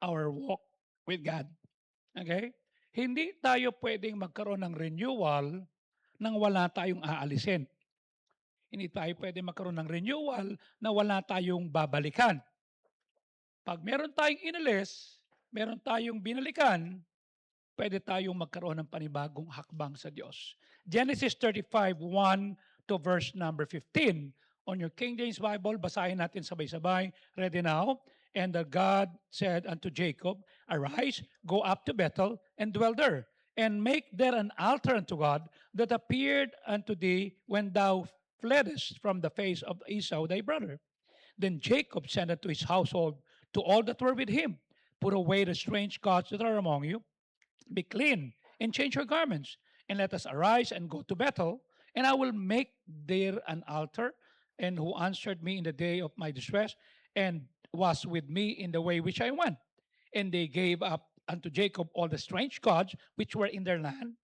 our walk with God. Okay? Hindi tayo pwedeng magkaroon ng renewal nang wala tayong aalisin. Hindi tayo pwedeng magkaroon ng renewal na wala tayong babalikan. Pag meron tayong inalis, meron tayong binalikan, pwede tayong magkaroon ng panibagong hakbang sa Diyos. Genesis 35, 1 to verse number 15. On your King James Bible, basahin natin sabay-sabay. Ready now? And the God said unto Jacob, Arise, go up to Bethel, and dwell there, and make there an altar unto God that appeared unto thee when thou fleddest from the face of Esau thy brother. Then Jacob sent unto his household to all that were with him, Put away the strange gods that are among you, be clean and change your garments, and let us arise and go to Bethel, and I will make there an altar. And who answered me in the day of my distress, and was with me in the way which I went. And they gave up unto Jacob all the strange gods which were in their land,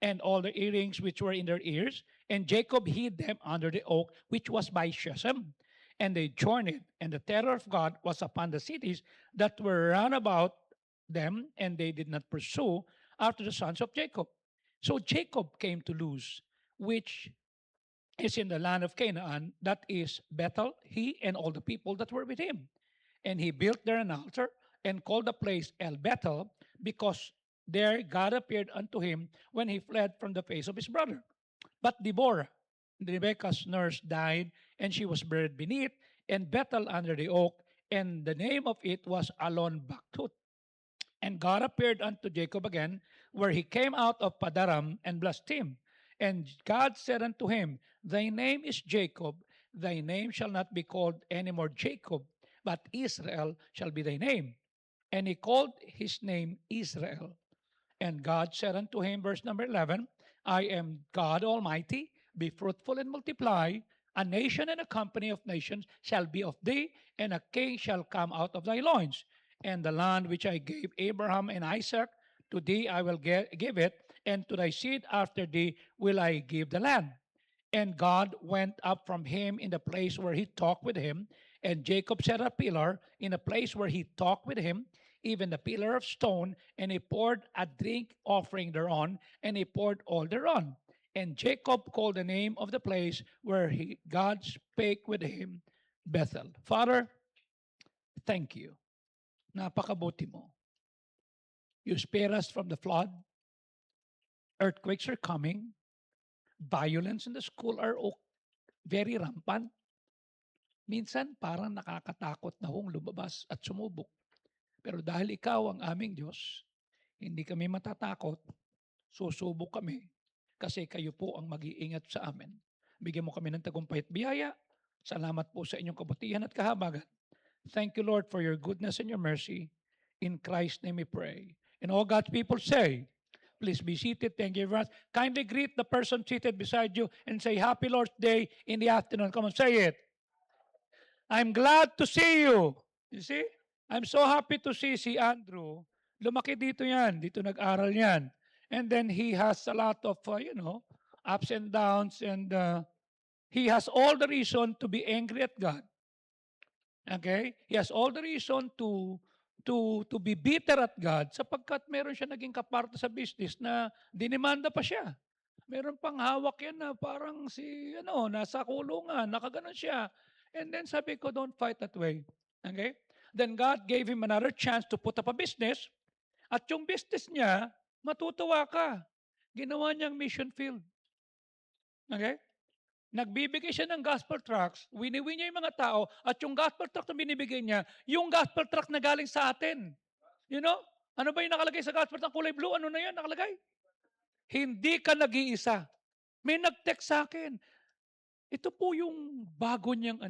and all the earrings which were in their ears. And Jacob hid them under the oak which was by Shechem. And they journeyed, and the terror of God was upon the cities that were round about them, and they did not pursue after the sons of Jacob. So Jacob came to Luz, which is in the land of Canaan, that is Bethel, he and all the people that were with him. And he built there an altar and called the place El Bethel, because there God appeared unto him when he fled from the face of his brother. But Deborah, Rebekah's nurse, died, and she was buried beneath, and Bethel under the oak, and the name of it was Alon Baktut. And God appeared unto Jacob again, where he came out of Padaram, and blessed him. And God said unto him, Thy name is Jacob, thy name shall not be called any more Jacob, but Israel shall be thy name. And he called his name Israel. And God said unto him, verse number 11, I am God Almighty, be fruitful and multiply. A nation and a company of nations shall be of thee, and a king shall come out of thy loins. And the land which I gave Abraham and Isaac, to thee I will give it, and to thy seed after thee will I give the land. And God went up from him in the place where he talked with him, and Jacob set a pillar in the place where he talked with him, even the pillar of stone, and he poured a drink offering thereon, and he poured oil thereon. And Jacob called the name of the place where God spake with him, Bethel. Father, thank you. Napakabuti mo. You spare us from the flood. Earthquakes are coming. Violence in the school are very rampant. Minsan parang nakakatakot na hong lumabas at sumubok. Pero dahil ikaw ang aming Diyos, hindi kami matatakot, susubok kami, kasi kayo po ang mag-iingat sa amin. Bigyan mo kami ng tagumpay at biyaya. Salamat po sa inyong kabutihan at kahabagan. Thank you, Lord, for your goodness and your mercy. In Christ's name we pray. And all God's people say, please be seated. Thank you very much. Kindly greet the person seated beside you and say, Happy Lord's Day in the afternoon. Come on, say it. I'm glad to see you. You see? I'm so happy to see si Andrew. Lumaki dito yan. Dito nag-aral yan. And then he has a lot of, ups and downs, and he has all the reason to be angry at God. Okay? He has all the reason to be bitter at God, sapagkat meron siya naging kaparta sa business na dinimanda pa siya. Meron pang hawak yan na parang nasa kulungan, nakaganon siya. And then sabi ko, don't fight that way. Okay? Then God gave him another chance to put up a business, at yung business niya, matutuwa ka. Ginawa niyang mission field. Okay? Nagbibigay siya ng gospel tracts, winiwi niya yung mga tao, at yung gospel tract na binibigay niya, yung gospel tract na galing sa atin. You know? Ano ba yung nakalagay sa gospel tract? Kulay blue, ano na yan nakalagay? Hindi ka nag-iisa. May nag-text sa akin. Ito po yung bago niyang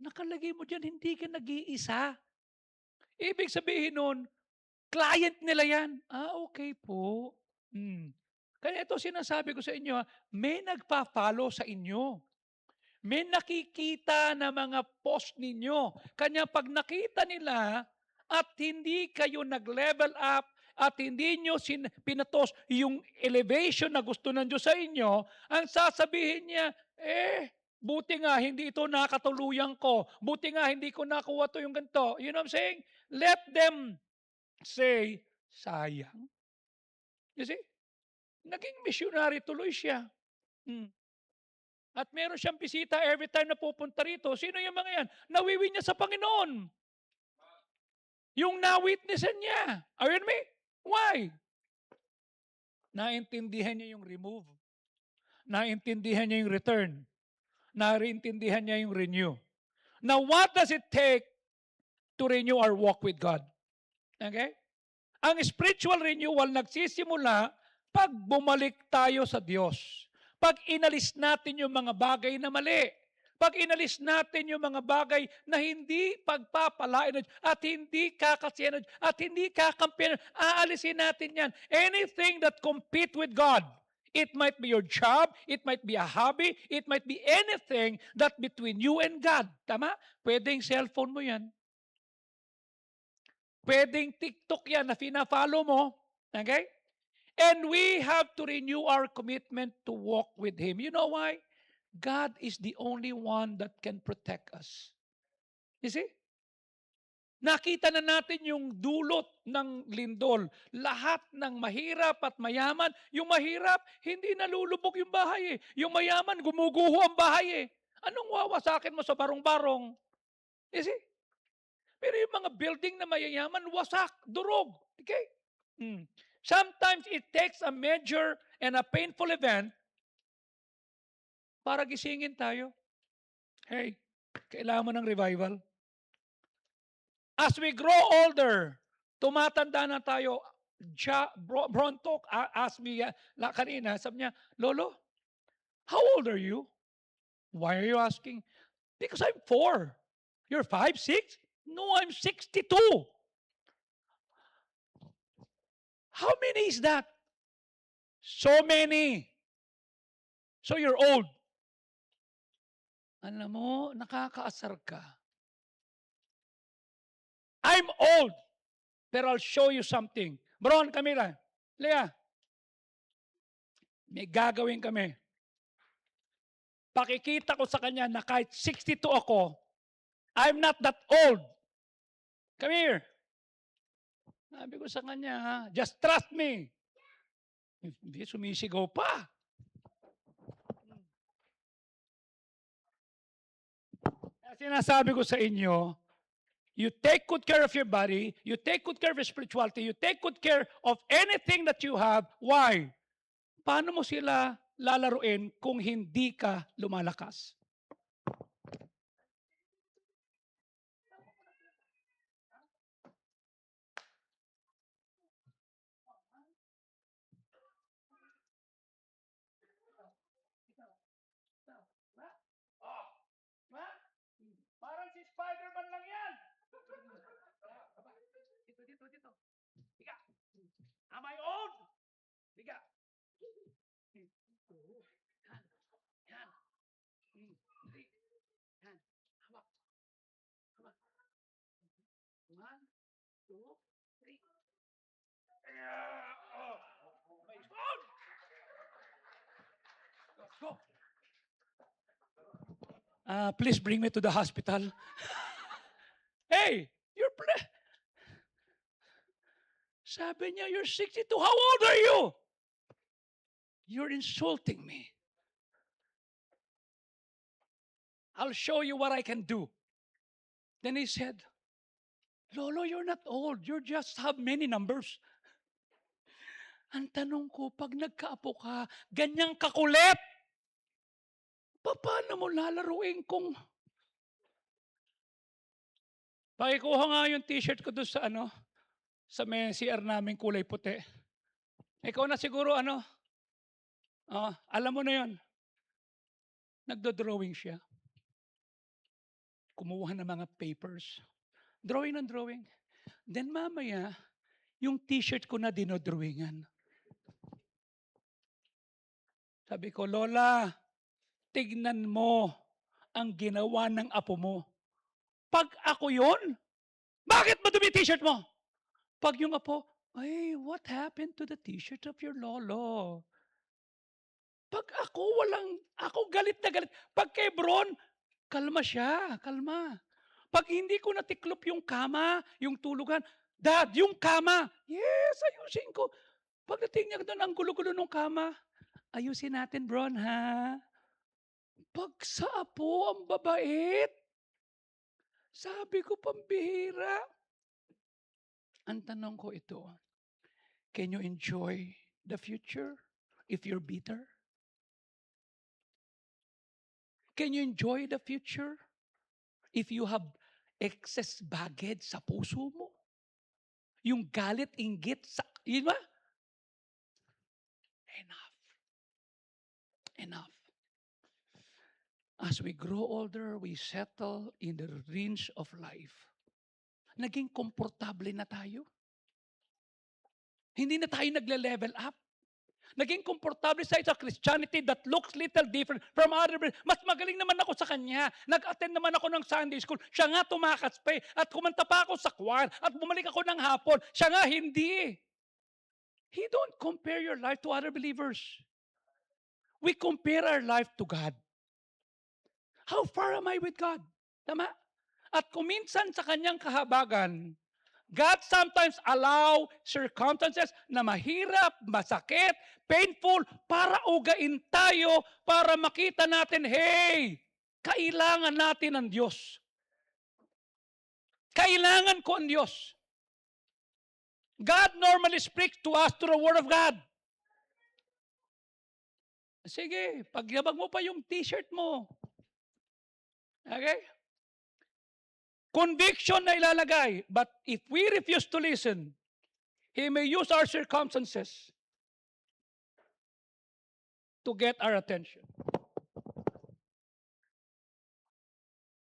nakalagay mo dyan, hindi ka nag-iisa. Ibig sabihin nun, client nila yan. Ah, okay po. Kaya ito sinasabi ko sa inyo, may nagpa-follow sa inyo. May nakikita na mga post ninyo. Kanya pag nakita nila at hindi kayo nag-level up at hindi nyo pinatos yung elevation na gusto ng Diyos sa inyo, ang sasabihin niya, buti nga hindi ito nakatuluyan ko. Buti nga hindi ko nakuha to yung ganito. You know what I'm saying? Let them say, sayang. You see? Naging missionary tuloy siya. Hmm. At meron siyang bisita every time na pupunta rito. Sino yung mga yan? Nawiwi niya sa Panginoon. Yung na-witnessan niya. Are you with me? Why? Naintindihan niya yung remove. Naintindihan niya yung return. Naintindihan niya yung renew. Now, what does it take to renew our walk with God? Okay? Ang spiritual renewal nagsisimula pag bumalik tayo sa Diyos. Pag inalis natin yung mga bagay na mali. Pag inalis natin yung mga bagay na hindi pagpapalain at hindi kakasiyanan at hindi kakampiyan, aalisin natin yan. Anything that compete with God, it might be your job, it might be a hobby, it might be anything that between you and God. Tama? Pwedeng cellphone mo yan. Pwedeng TikTok yan na fina-follow mo. Okay? And we have to renew our commitment to walk with Him. You know why? God is the only one that can protect us. You see? Nakita na natin yung dulot ng lindol. Lahat ng mahirap at mayaman, yung mahirap, hindi nalulubog yung bahay eh. Yung mayaman, gumuguho ang bahay eh. Anong wawasakin mo sa barong-barong? You see? Pero yung mga building na mayayaman, wasak, durog. Okay? Sometimes it takes a major and a painful event para gisingin tayo. Hey, kailangan mo ng revival. As we grow older, tumatanda na tayo. Brontok asked me kanina, sabi niya, Lolo, how old are you? Why are you asking? Because I'm 4. You're 5, 6? No, I'm 62. How many is that? So many. So you're old. Alam mo, nakakaasar ka. I'm old, pero I'll show you something. Bron, Camila, Lea, may gagawin kami. Pakikita ko sa kanya na kahit 62 ako, I'm not that old. Come here. Sabi ko sa kanya, just trust me. Hindi, sumisigaw pa. Sinasabi ko sa inyo, you take good care of your body, you take good care of your spirituality, you take good care of anything that you have. Why? Paano mo sila lalaruin kung hindi ka lumalakas? Parang si Spider-Man lang yan. Dito. Higa. Am I old? Higa. Yan. Yan. Hawak. 1, 2, 3. Oh. My God. Let's go. Please bring me to the hospital. Hey, sabi niya, you're 62. How old are you? You're insulting me. I'll show you what I can do. Then he said, Lolo, you're not old. You just have many numbers. Ang tanong ko, pag nagkaapo ka, ganyang kakulit, paano mo lalaruin kung... Pakikuha nga yung t-shirt ko doon sa may CR namin kulay puti. Ikaw na siguro alam mo na yon. Nagdo-drawing siya. Kumuha ng mga papers. Drawing ng drawing. Then mamaya, yung t-shirt ko na dinodrawingan. Sabi ko, Lola, tignan mo ang ginawa ng apo mo. Pag ako yon, bakit madumi t-shirt mo? Pag yung apo, ay, what happened to the t-shirt of your lolo? Pag ako galit na galit. Pag kay Bron, kalma siya, kalma. Pag hindi ko natiklop yung kama, yung tulugan, Dad, yung kama. Yes, ayusin ko. Pagdating niya doon, ang gulo-gulo ng kama. Ayusin natin, Bron, ha? Pag sa apo, ang babait. Sabi ko, pambihira. Ang tanong ko ito, can you enjoy the future if you're bitter? Can you enjoy the future if you have excess baggage sa puso mo? Yung galit, inggit, yun ba? Enough. Enough. As we grow older, we settle in the range of life. Naging komportable na tayo. Hindi na tayo nagle-level up. Naging komportable sa Christianity that looks little different from other. Mas magaling naman ako sa kanya. Nag-attend naman ako ng Sunday school. Siya nga tumakas pa at kumanta pa ako sa choir at bumalik ako ng hapon. Siya nga hindi. He don't compare your life to other believers. We compare our life to God. How far am I with God? Tama? At kuminsan sa kanyang kahabagan, God sometimes allow circumstances na mahirap, masakit, painful, para ugain tayo, para makita natin, hey, kailangan natin ang Diyos. Kailangan ko ang Diyos. God normally speaks to us through the Word of God. Sige, pagyabag mo pa yung t-shirt mo. Okay? Conviction na ilalagay. But if we refuse to listen, He may use our circumstances to get our attention.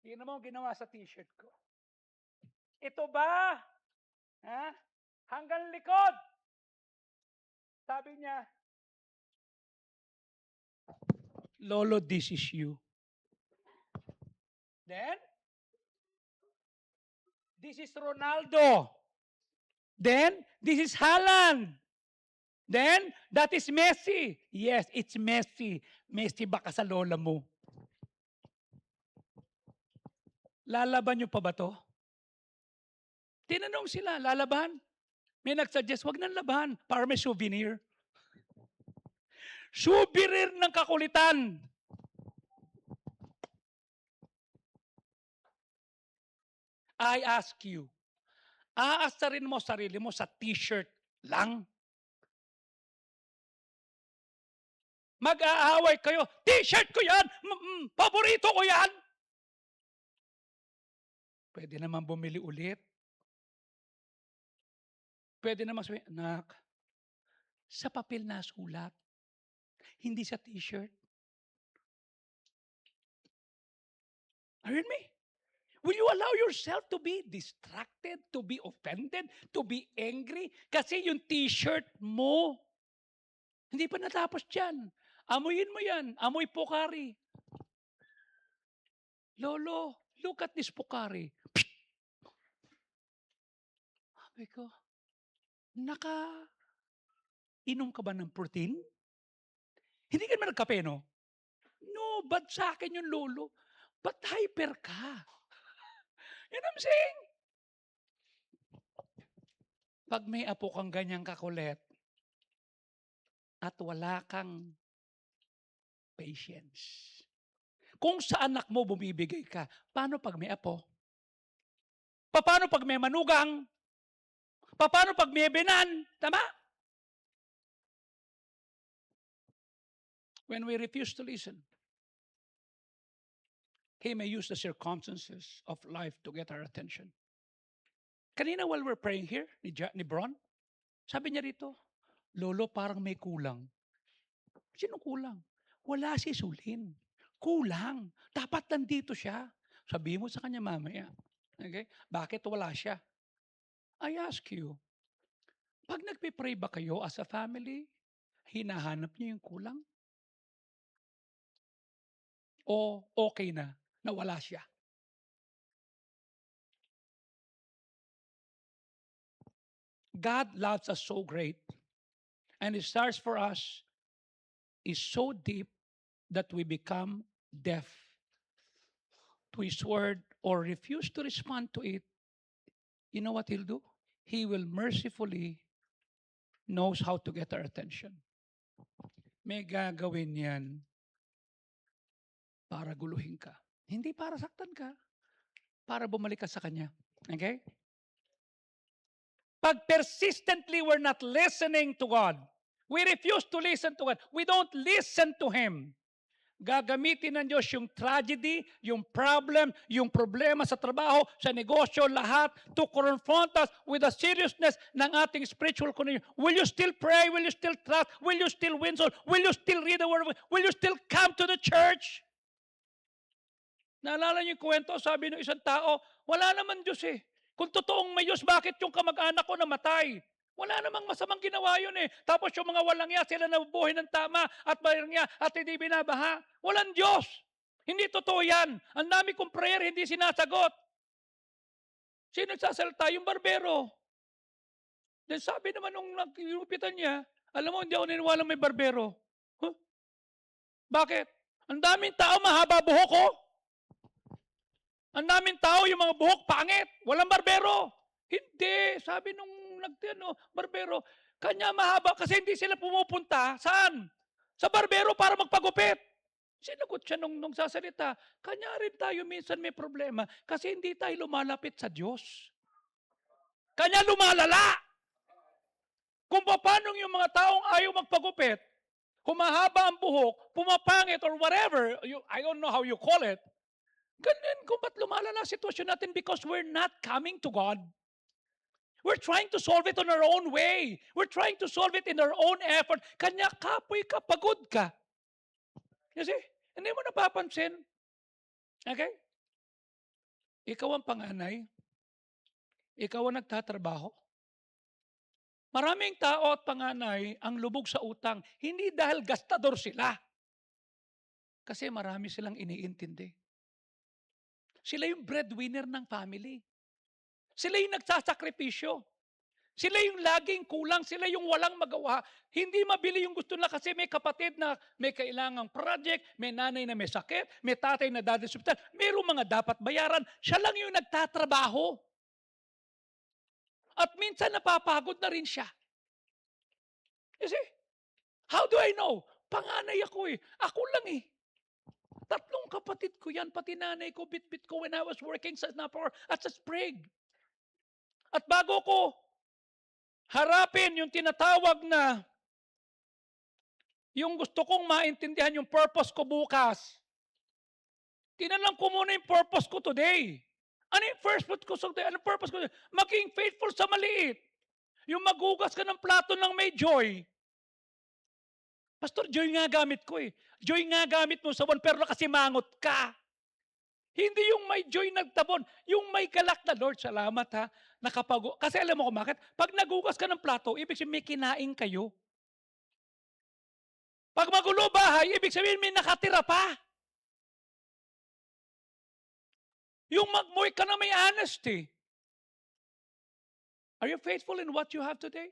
Tingnan mo ginawa sa t-shirt ko. Ito ba? Ha? Hanggang likod. Sabi niya, Lolo, this is you. Then, this is Ronaldo. Then, this is Haaland. Then, that is Messi. Yes, it's Messi. Messi baka sa lola mo. Lalaban niyo pa ba to? Tinanong sila, lalaban? May nagsuggest, wag nang laban para may souvenir. Souvenir ng kakulitan. I ask you, aasarin mo sarili mo sa t-shirt lang? Mag-aaway kayo, t-shirt ko yan, paborito ko yan. Pwede naman bumili ulit. Pwede naman sabihin, anak, sa papel na sulat, hindi sa t-shirt. Are you with me? Will you allow yourself to be distracted, to be offended, to be angry? Kasi yung t-shirt mo, hindi pa natapos dyan. Amuyin mo yan. Amoy pokari. Lolo, look at this pokari. Sabi ko, inom ka ba ng protein? Hindi ka naman nagkape, no? No, but sa akin yung lolo. But hyper ka. You know what I'm saying? Pag may apo kang ganyang kakulit at wala kang patience, kung sa anak mo bumibigay ka, paano pag may apo? Paano pag may manugang? Paano pag may binan? Tama? When we refuse to listen, He may use the circumstances of life to get our attention. Kanina while we're praying here, ni Bron, sabi niya rito, Lolo, parang may kulang. Sino kulang? Wala si Sulin. Kulang. Dapat nandito siya. Sabihin mo sa kanya mamaya. Okay? Bakit wala siya? I ask you, pag nagpe-pray ba kayo as a family, hinahanap niyo yung kulang? O okay na wala siya? God loves us so great, and His stars for us is so deep that we become deaf to His word or refuse to respond to it. You know what He'll do? He will mercifully knows how to get our attention. May gagawin yan para guluhin ka. Hindi para saktan ka, para bumalik ka sa Kanya. Okay? Pag persistently we're not listening to God, we refuse to listen to God, we don't listen to Him, gagamitin ng Diyos yung tragedy, yung problem, yung problema sa trabaho, sa negosyo, lahat to confront us with the seriousness ng ating spiritual condition. Will you still pray? Will you still trust? Will you still win souls? Will you still read the Word? Will you still come to the church? Naalala niyo yung kwento, sabi ng isang tao, wala naman Diyos eh. Kung totoong may Diyos, bakit yung kamag-anak ko namatay? Wala namang masamang ginawa yun eh. Tapos yung mga walang niya, sila nabubuhay ng tama at mayroon niya at hindi binabaha. Walang Diyos. Hindi totoo yan. Ang dami kong prayer, hindi sinasagot. Sino nagsasalita? Yung barbero. Then sabi naman nung nagkinupitan niya, alam mo, hindi ako niniwala may barbero. Huh? Bakit? Ang daming tao, mahaba buhok ko. Ang daming tao, yung mga buhok, pangit. Walang barbero. Hindi. Sabi nung barbero, kanya mahaba kasi hindi sila pumupunta. Saan? Sa barbero para magpagupit. Sinagot siya nung sasalita. Kanya rin tayo minsan may problema kasi hindi tayo lumalapit sa Diyos. Kanya lumalala. Kung paano yung mga taong ayaw magpagupit, humahaba ang buhok, pumapangit or whatever, I don't know how you call it, ganun kung ba't lumalala ang sitwasyon natin because we're not coming to God. We're trying to solve it on our own way. We're trying to solve it in our own effort. Kanya kapoy ka, pagod ka. You see? Hindi mo napapansin. Okay? Ikaw ang panganay. Ikaw ang nagtatrabaho. Maraming tao at panganay ang lubog sa utang. Hindi dahil gastador sila. Kasi marami silang iniintindi. Sila yung breadwinner ng family. Sila yung nagsasakripisyo. Sila yung laging kulang. Sila yung walang magawa. Hindi mabili yung gusto nila kasi may kapatid na may kailangang project, may nanay na may sakit, may tatay na dati sa ospital, mayroong mga dapat bayaran. Siya lang yung nagtatrabaho. At minsan napapagod na rin siya. You see? How do I know? Panganay ako eh. Ako lang eh. 3 kapatid ko yan, pati nanay ko, bit-bit ko when I was working sa Snapper at sa Sprague. At bago ko harapin yung tinatawag na yung gusto kong maintindihan yung purpose ko bukas, tinalang ko muna yung purpose ko today. Ano yung purpose ko today? Ano purpose ko today? Maging faithful sa maliit. Yung maghugas ka ng plato ng may joy. Pastor, joy nga gamit ko eh. Joy nga gamit mo sa buwan, pero nakasimangot ka. Hindi yung may joy nagtabon, yung may galak na, Lord, salamat ha. Kasi alam mo kung bakit? Pag nagugas ka ng plato, ibig sabihin may kinain kayo. Pag magulo bahay, ibig sabihin may nakatira pa. Yung magmoy ka na may honesty. Are you faithful in what you have today?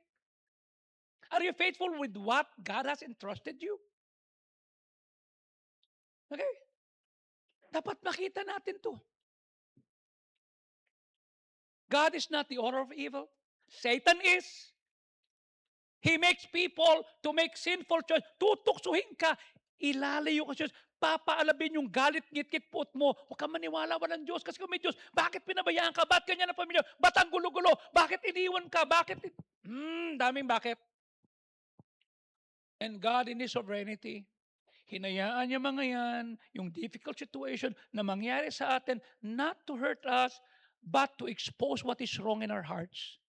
Are you faithful with what God has entrusted you? Okay? Dapat makita natin to. God is not the author of evil. Satan is. He makes people to make sinful choices. Tutuksuhin ka. Ilalayo ka sa Diyos. Papaalabin yung galit, ngit-ngit, puot mo. Huwag kang maniwala, walang Diyos. Kasi kung may Diyos, bakit pinabayaan ka? Ba't ganyan ang pamilya? Ba't ang gulo-gulo? Bakit iniwan ka? Bakit? Daming bakit. And God in His sovereignty, hinayaan niya mga yan, yung difficult situation na mangyari sa atin, not to hurt us, but to expose what is wrong in our hearts.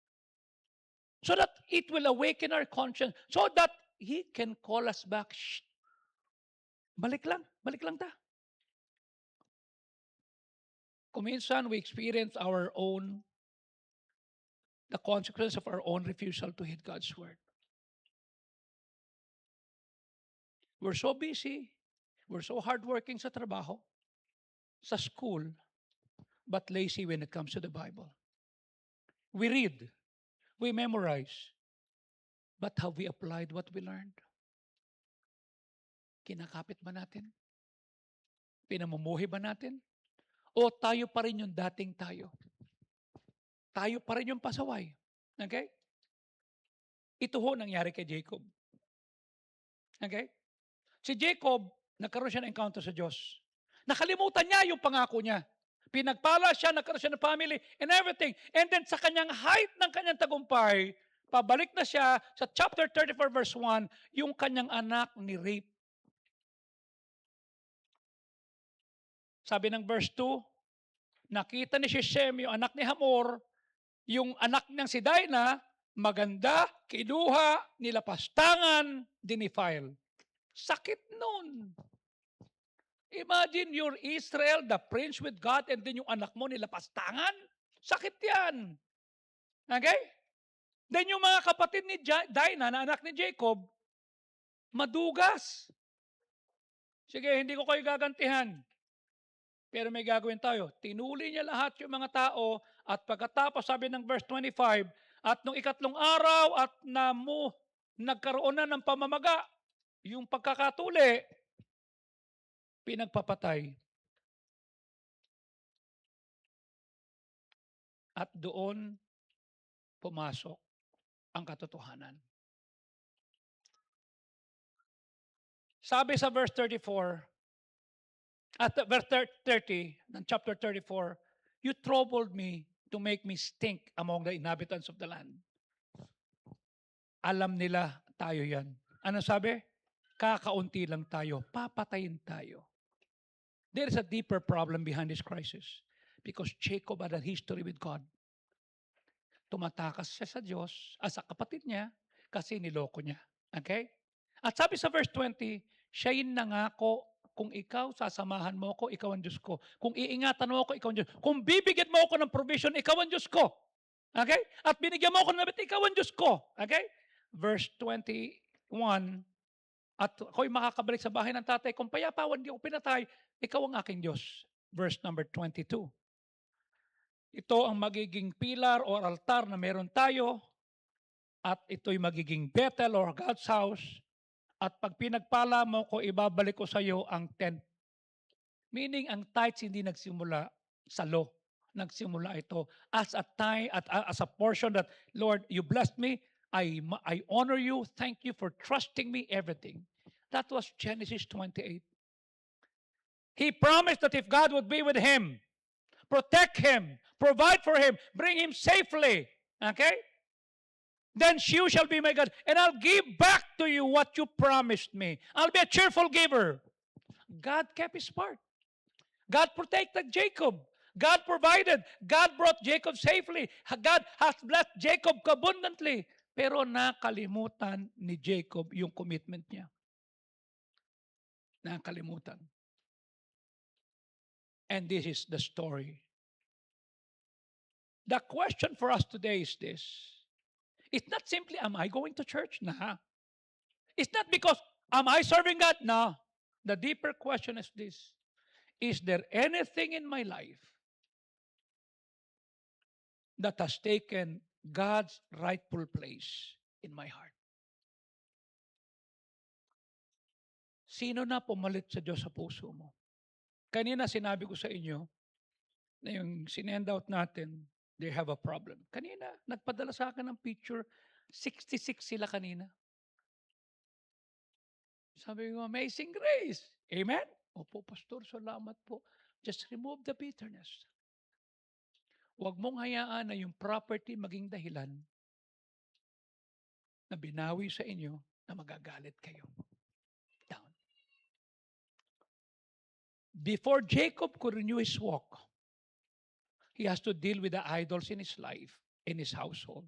So that it will awaken our conscience, so that He can call us back. Shh. Balik lang ta. Kung minsan we experience the consequence of our own refusal to heed God's word. We're so busy, we're so hardworking sa trabaho, sa school, but lazy when it comes to the Bible. We read, we memorize, but have we applied what we learned? Kinakapit ba natin? Pinamumuhi ba natin? O tayo pa rin yung dating tayo? Tayo pa rin yung pasaway? Okay? Ito ho nangyari kay Jacob. Okay? Si Jacob, nagkaroon siya ng encounter sa Diyos. Nakalimutan niya yung pangako niya. Pinagpala siya, nagkaroon siya ng family and everything. And then sa kanyang height ng kanyang tagumpay, pabalik na siya sa chapter 34 verse 1, yung kanyang anak ni rape. Sabi ng verse 2, nakita ni Shechem, yung anak ni Hamor, yung anak niyang si Dinah, maganda, kinuha, nilapastangan, dinefile. Sakit nun. Imagine you're Israel, the prince with God, and then yung anak mo nilapastangan. Sakit yan. Okay? Then yung mga kapatid ni Dinah, na anak ni Jacob, madugas. Sige, hindi ko kayo gagantihan. Pero may gagawin tayo. Tinuli niya lahat yung mga tao at pagkatapos sabi ng verse 25, at nung ikatlong araw at nagkaroon na ng pamamaga, yung pagkakatuli, pinagpapatay. At doon pumasok ang katotohanan. Sabi sa verse 34, at verse 30 ng chapter 34, you troubled me to make me stink among the inhabitants of the land. Alam nila tayo yan. Ano sabi? Kakaunti lang tayo, papatayin tayo. There is a deeper problem behind this crisis because Jacob had a history with God. Tumatakas siya sa Diyos, sa kapatid niya, kasi niloko niya. Okay? At sabi sa verse 20, siya yung nangako, kung ikaw sasamahan mo ko, ikaw ang Diyos ko. Kung iingatan mo ko, ikaw ang Diyos. Kung bibigyan mo ako ng provision, ikaw ang Diyos ko. Okay? At binigyan mo ako ng nabit, ikaw ang Diyos ko. Okay? Verse 21, at ako'y makakabalik sa bahay ng tatay, kung payapawan di ako pinatay, ikaw ang aking Diyos. Verse number 22. Ito ang magiging pilar o altar na meron tayo at ito'y magiging Bethel or God's house at pag pinagpala mo ko, ibabalik ko sa iyo ang tent. Meaning, ang tithes hindi nagsimula sa law. Nagsimula ito as a time, as a portion that, Lord, you blessed me, I honor you, thank you for trusting me everything. That was Genesis 28. He promised that if God would be with him, protect him, provide for him, bring him safely, okay? Then you shall be my God, and I'll give back to you what you promised me. I'll be a cheerful giver. God kept his part. God protected Jacob. God provided. God brought Jacob safely. God has blessed Jacob abundantly. Pero nakalimutan ni Jacob yung commitment niya. Nakalimutan. And this is the story. The question for us today is this. It's not simply, am I going to church? Nah. It's not because, am I serving God? No. The deeper question is this. Is there anything in my life that has taken God's rightful place in my heart? Sino na pumalit sa Diyos sa puso mo? Kanina sinabi ko sa inyo na yung sinend out natin, they have a problem. Kanina, nagpadala sa akin ng picture, 66 sila kanina. Sabi ko, amazing grace. Amen? Opo, Pastor, salamat po. Just remove the bitterness. Huwag mong hayaan na yung property maging dahilan na binawi sa inyo na magagalit kayo. Down. Before Jacob could renew his walk, he has to deal with the idols in his life, in his household.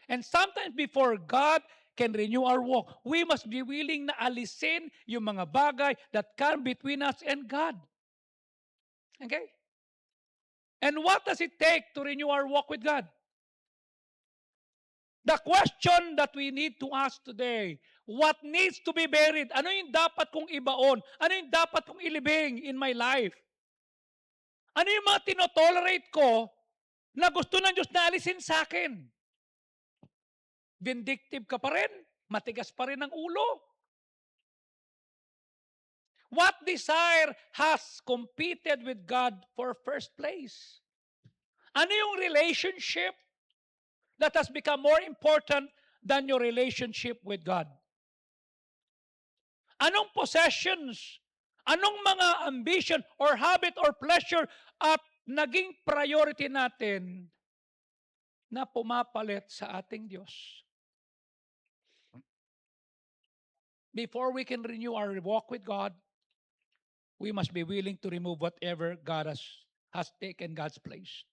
And sometimes before God can renew our walk, we must be willing na alisin yung mga bagay that come between us and God. Okay? And what does it take to renew our walk with God? The question that we need to ask today, what needs to be buried? Ano yung dapat kong ibaon? Ano yung dapat kong ilibing in my life? Ano yung mga tinotolerate ko na gusto ng Diyos na alisin sa akin? Vindictive ka pa rin? Matigas pa rin ang ulo? What desire has competed with God for first place? Ano yung relationship that has become more important than your relationship with God? Anong possessions, anong mga ambition or habit or pleasure at naging priority natin na pumapalit sa ating Diyos? Before we can renew our walk with God, we must be willing to remove whatever God has taken God's place.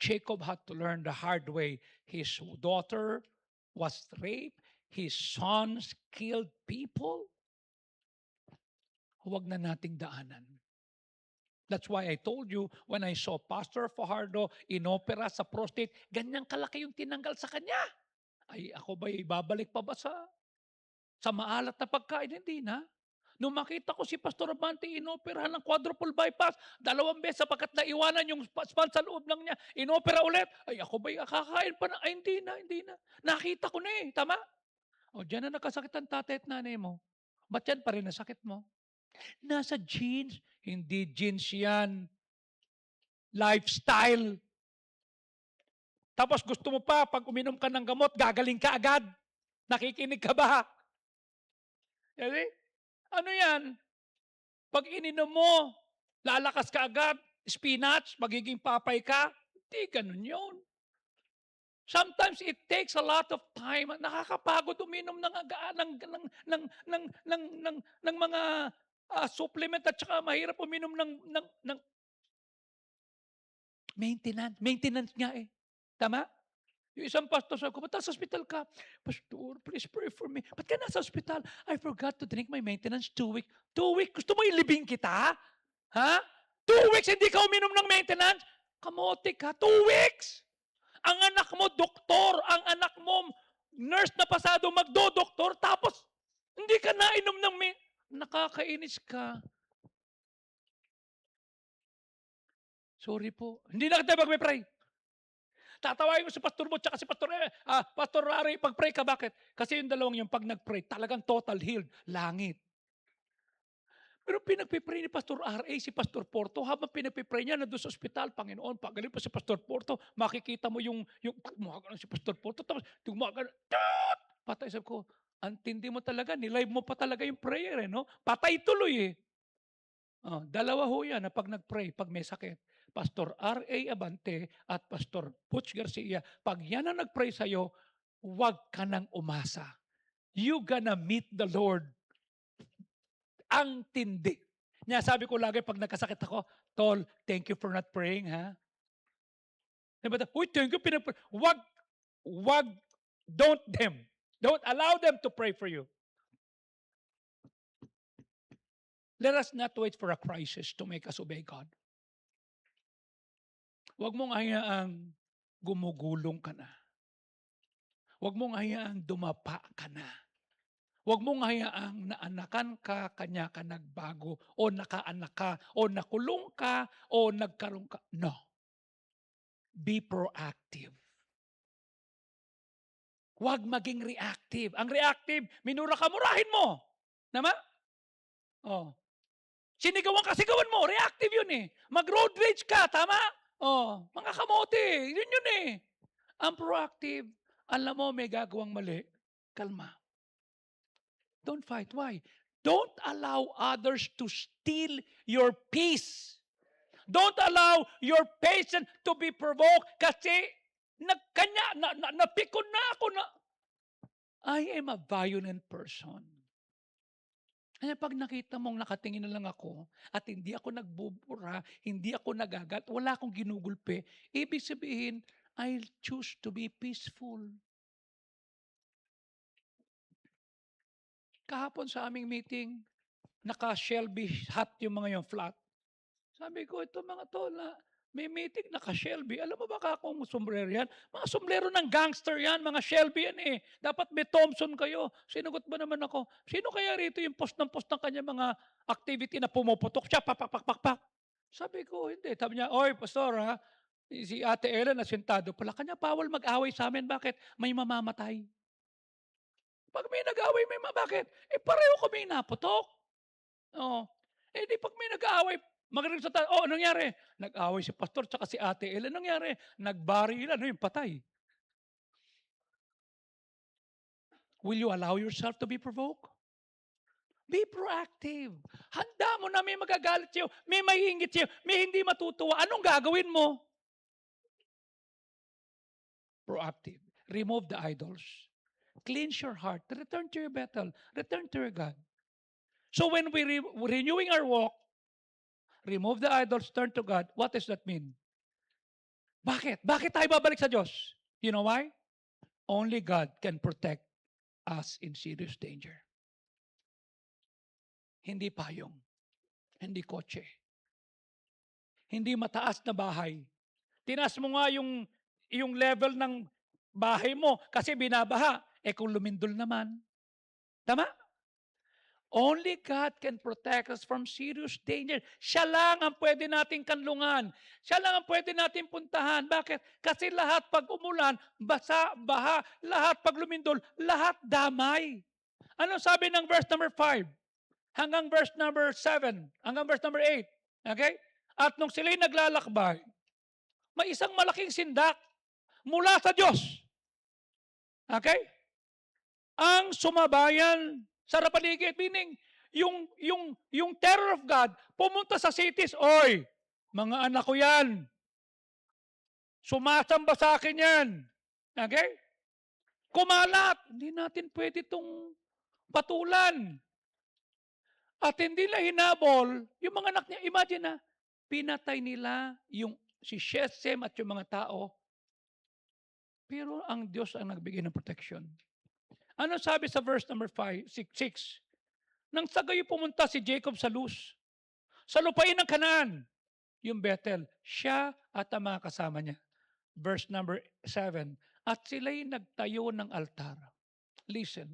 Jacob had to learn the hard way. His daughter was raped. His sons killed people. Huwag na nating daanan. That's why I told you, when I saw Pastor Fajardo inopera sa prostate, ganyang kalaki yung tinanggal sa kanya. Ay, ako ba ibabalik pa ba sa maalat na pagkain? Hindi na. Nung makita ko si Pastor Abante inoperahan ng quadruple bypass, 2 beses sapagkat naiwanan yung span sa loob lang niya, inopera ulit. Ay, ako ba kakain pa na? Ay, hindi na. Nakita ko na eh, tama? O, dyan na nakasakit ang tatay at nanay mo. Ba't yan pa rin nasakit mo? Nasa genes. Hindi genes yan. Lifestyle. Tapos gusto mo pa, pag uminom ka ng gamot, gagaling ka agad. Nakikinig ka ba? Kasi, ano yan? Pag ininom mo, lalakas ka agad, spinach, magiging papay ka. Hindi ganun yun. Sometimes it takes a lot of time. Nakakapagod uminom ng mga supplement at saka mahirap uminom ng maintenance. Maintenance nga eh. Tama? Yung isang pastor sabi ko, ba't nasa hospital ka? Pastor, please pray for me. Ba't ka nasa hospital? I forgot to drink my maintenance 2 weeks. 2 weeks? Gusto mo ilibing kita? Ha? 2 weeks hindi ka uminom ng maintenance? Kamote ka. 2 weeks? Ang anak mo, doktor. Ang anak mo, nurse na pasado, magdo-doktor. Tapos, hindi ka nainom ng nakakainis ka. Sorry po. Hindi na kita magme-pray. Tatawagin ko si Pastor mo tsaka si Pastor Rari, pag-pray ka. Bakit? Kasi yung dalawang yung pag nag-pray, talagang total healed. Langit. Pero pinagpipray ni Pastor R.A. si Pastor Porto, habang pinagpipray niya, nandun sa ospital, Panginoon, pagaling pa si Pastor Porto, makikita mo yung gumagano si Pastor Porto, tapos gumagano, patay. Sabi ko, antindi mo talaga, nilive mo pa talaga yung prayer, no? Patay tuloy eh. Oh, dalawa ho yan na pag nag-pray, pag may sakit. Pastor R.A. Abante at Pastor Butch Garcia, pag yan ang nag-pray sa'yo, huwag ka nang umasa. You gonna meet the Lord. Ang tindi. Niya, sabi ko lagi pag nagkasakit ako, Tol, thank you for not praying, ha? Diba? Uy, thank you, pinag-pray. Wag, don't allow them to pray for you. Let us not wait for a crisis to make us obey God. Huwag mong hayaang gumugulong ka na. Huwag mong hayaang dumapa ka na. Huwag mong hayaang naanakan ka, kanya ka nagbago, o nakaanak ka, o nakulong ka, o nagkaroon ka. No. Be proactive. Huwag maging reactive. Ang reactive, minura ka, murahin mo. Tama? Oh. Sinigawan ka, sigawan mo. Reactive yun eh. Mag-road rage ka, tama? Oh, mga kamote, yun eh. Ang proactive, alam mo may gagawang mali, kalma. Don't fight. Why? Don't allow others to steal your peace. Don't allow your patience to be provoked kasi napikon na ako na I am a violent person. Kaya pag nakita mong nakatingin na lang ako at hindi ako nagbubura, hindi ako nagagat, wala akong ginugulpe, ibig sabihin, I'll choose to be peaceful. Kahapon sa aming meeting, naka-Shelby hat yung mga yung flat. Sabi ko, ito mga to, may meeting naka-Shelby. Alam mo ba kung sombrero yan? Mga sombrero ng gangster yan, mga Shelby yan eh. Dapat may Thompson kayo. Sinugot ba naman ako? Sino kaya rito yung post ng kanya mga activity na pumuputok siya, pak. Sabi ko, hindi. Sabi niya, oy, pastor ha, si Ate Ellen asintado pala. Kanya bawal mag-away sa amin. Bakit? May mamamatay. Pag may nag-away, bakit? Eh pareho kami naputok. Oh. Eh di pag may nag-aaway, magaling sa anong nangyari? Nag-away si pastor tsaka si Ate Ellen. Anong nangyari? Nagbarilan, yung patay. Will you allow yourself to be provoked? Be proactive. Handa mo na may magagalit sa'yo, may maiingit sa'yo, may hindi matutuwa. Anong gagawin mo? Proactive. Remove the idols. Cleanse your heart. Return to your Bethel. Return to your God. So when we renewing our walk, remove the idols, turn to God, what does that mean? Bakit? Bakit tayo babalik sa Diyos? You know why? Only God can protect us in serious danger. Hindi payong, hindi kotse, hindi mataas na bahay. Tinaas mo nga yung level ng bahay mo kasi binabaha. Kung lumindol naman. Tama? Only God can protect us from serious danger. Siya lang ang pwede nating kanlungan. Siya lang ang pwede nating puntahan. Bakit? Kasi lahat pag umulan, basa, baha, lahat pag lumindol, lahat damay. Ano sabi ng verse number 5? Hanggang verse number 7, hanggang verse number 8. Okay? At nung sila'y naglalakbay, may isang malaking sindak mula sa Diyos. Okay? Ang sumabayan sa paligid, meaning yung terror of God pumunta sa cities, oy, mga anak ko yan. Sumasamba sa akin yan. Okay? Kumalat. Hindi natin pwede itong patulan. At hindi na hinabol, yung mga anak niya, imagine na, pinatay nila yung si Shesem at yung mga tao. Pero ang Diyos ang nagbigay ng protection. Ano sabi sa verse number 6? Nang sagayo pumunta si Jacob sa Luz, sa lupain ng Canaan, yung Bethel, siya at ang mga kasama niya. Verse number 7, at sila'y nagtayo ng altar. Listen,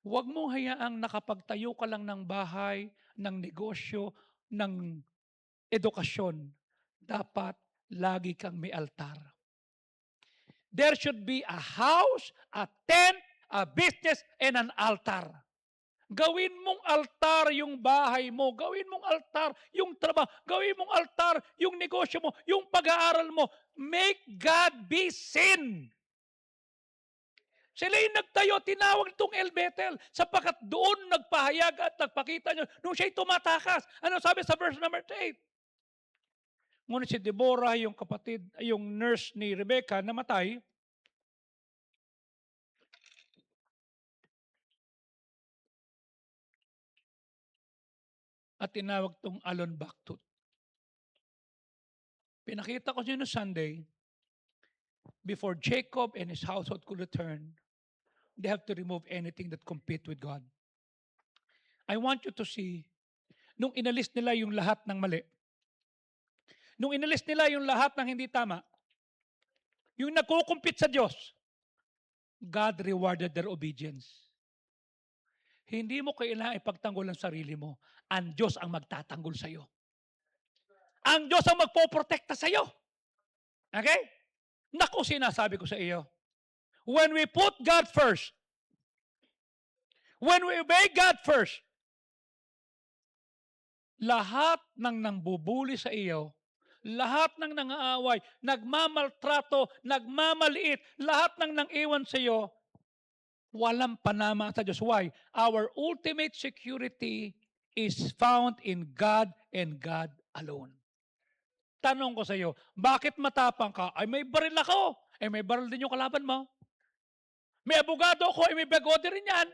huwag mo hayaang nakapagtayo ka lang ng bahay, ng negosyo, ng edukasyon. Dapat lagi kang may altar. There should be a house, a tent, a business, and an altar. Gawin mong altar yung bahay mo. Gawin mong altar yung trabaho. Gawin mong altar yung negosyo mo, yung pag-aaral mo. Make God be seen. Sila'y nagtayo, tinawag itong El Bethel, sapagkat doon nagpahayag at nagpakita niyo nung siya'y tumatakas. Ano sabi sa verse number 8? Ngunit si Deborah, yung kapatid, yung nurse ni Rebecca, namatay. At tinawag itong Alon Baktut. Pinakita ko siya no Sunday, before Jacob and his household could return, they have to remove anything that compete with God. I want you to see, nung inalis nila yung lahat ng mali, nung inalis nila yung lahat ng hindi tama, yung nagkukumpit sa Diyos, God rewarded their obedience. Hindi mo kailangan ipagtanggol ang sarili mo. Ang Diyos ang magtatanggol sa iyo. Ang Diyos ang magpoprotekta sa iyo. Okay? Naku, sinasabi ko sa iyo. When we put God first, when we obey God first, lahat ng nangbubuli sa iyo, lahat ng nangaaway, nagmamaltrato, nagmamaliit, lahat ng nang-iwan sa iyo, walang panama sa Diyos. Why? Our ultimate security is found in God and God alone. Tanong ko sa iyo, bakit matapang ka? Ay may baril ako. Ay may baril din yung kalaban mo. May abogado ako, ay may bagode rin yan.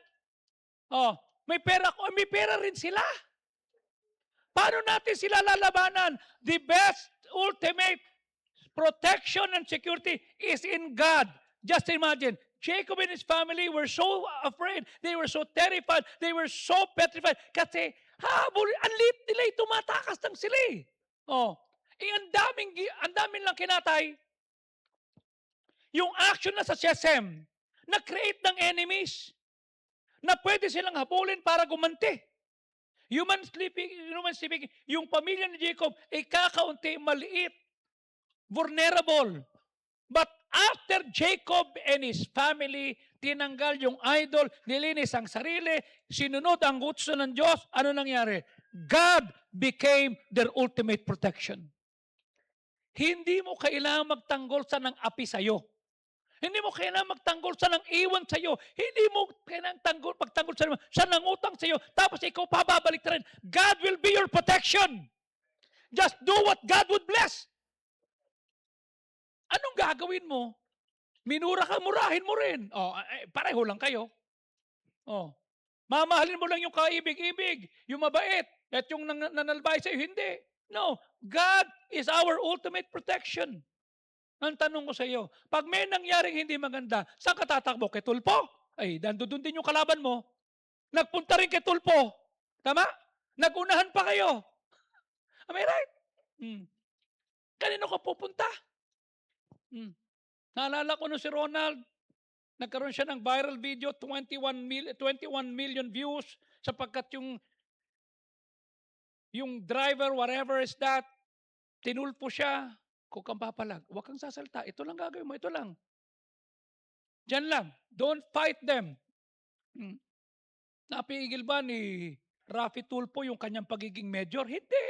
Oh, may pera ko, ay may pera rin sila. Paano natin sila lalabanan? The best ultimate protection and security is in God. Just imagine, Jacob and his family were so afraid. They were so terrified. They were so petrified. Kasi, ang liit nila tumatakas ng sila eh. Oh, ang daming lang kinatay. Yung action na sa Shechem, na-create ng enemies na pwede silang habulin para gumanti. Human speaking, yung pamilya ni Jacob ay kakaunti, maliit, vulnerable. But after Jacob and his family, tinanggal yung idol, nilinis ang sarili, sinunod ang gusto ng Diyos, ano nangyari? God became their ultimate protection. Hindi mo kailangan magtanggol sa ng api sa'yo. Hindi mo kailangan magtanggol sa nang iwan sa'yo. Hindi mo kailangan magtanggol sa siya nangutang sa'yo, tapos ikaw pababalik na rin. God will be your protection. Just do what God would bless. Anong gagawin mo? Minura ka, murahin mo rin. Pareho lang kayo. Mamahalin mo lang yung kaibig-ibig, yung mabait, at yung nanalbay sa'yo, hindi. No, God is our ultimate protection. Ang tanong ko sa iyo, pag may nangyaring hindi maganda, saan ka tatakbo? Kay Tulpo? Ay, nandun din yung kalaban mo. Nagpunta rin kay Tulpo. Tama? Nagunahan pa kayo. Am I right? Kanino ka pupunta? Naalala ko si Ronald, nagkaroon siya ng viral video, 21 million views, sapagkat yung driver, whatever is that, tinulpo siya. Kung kang papalag, huwag kang sasalta. Ito lang gagawin mo, ito lang. Diyan lang. Don't fight them. Napigil ba ni Rafi Tulfo yung kanyang pagiging major? Hindi.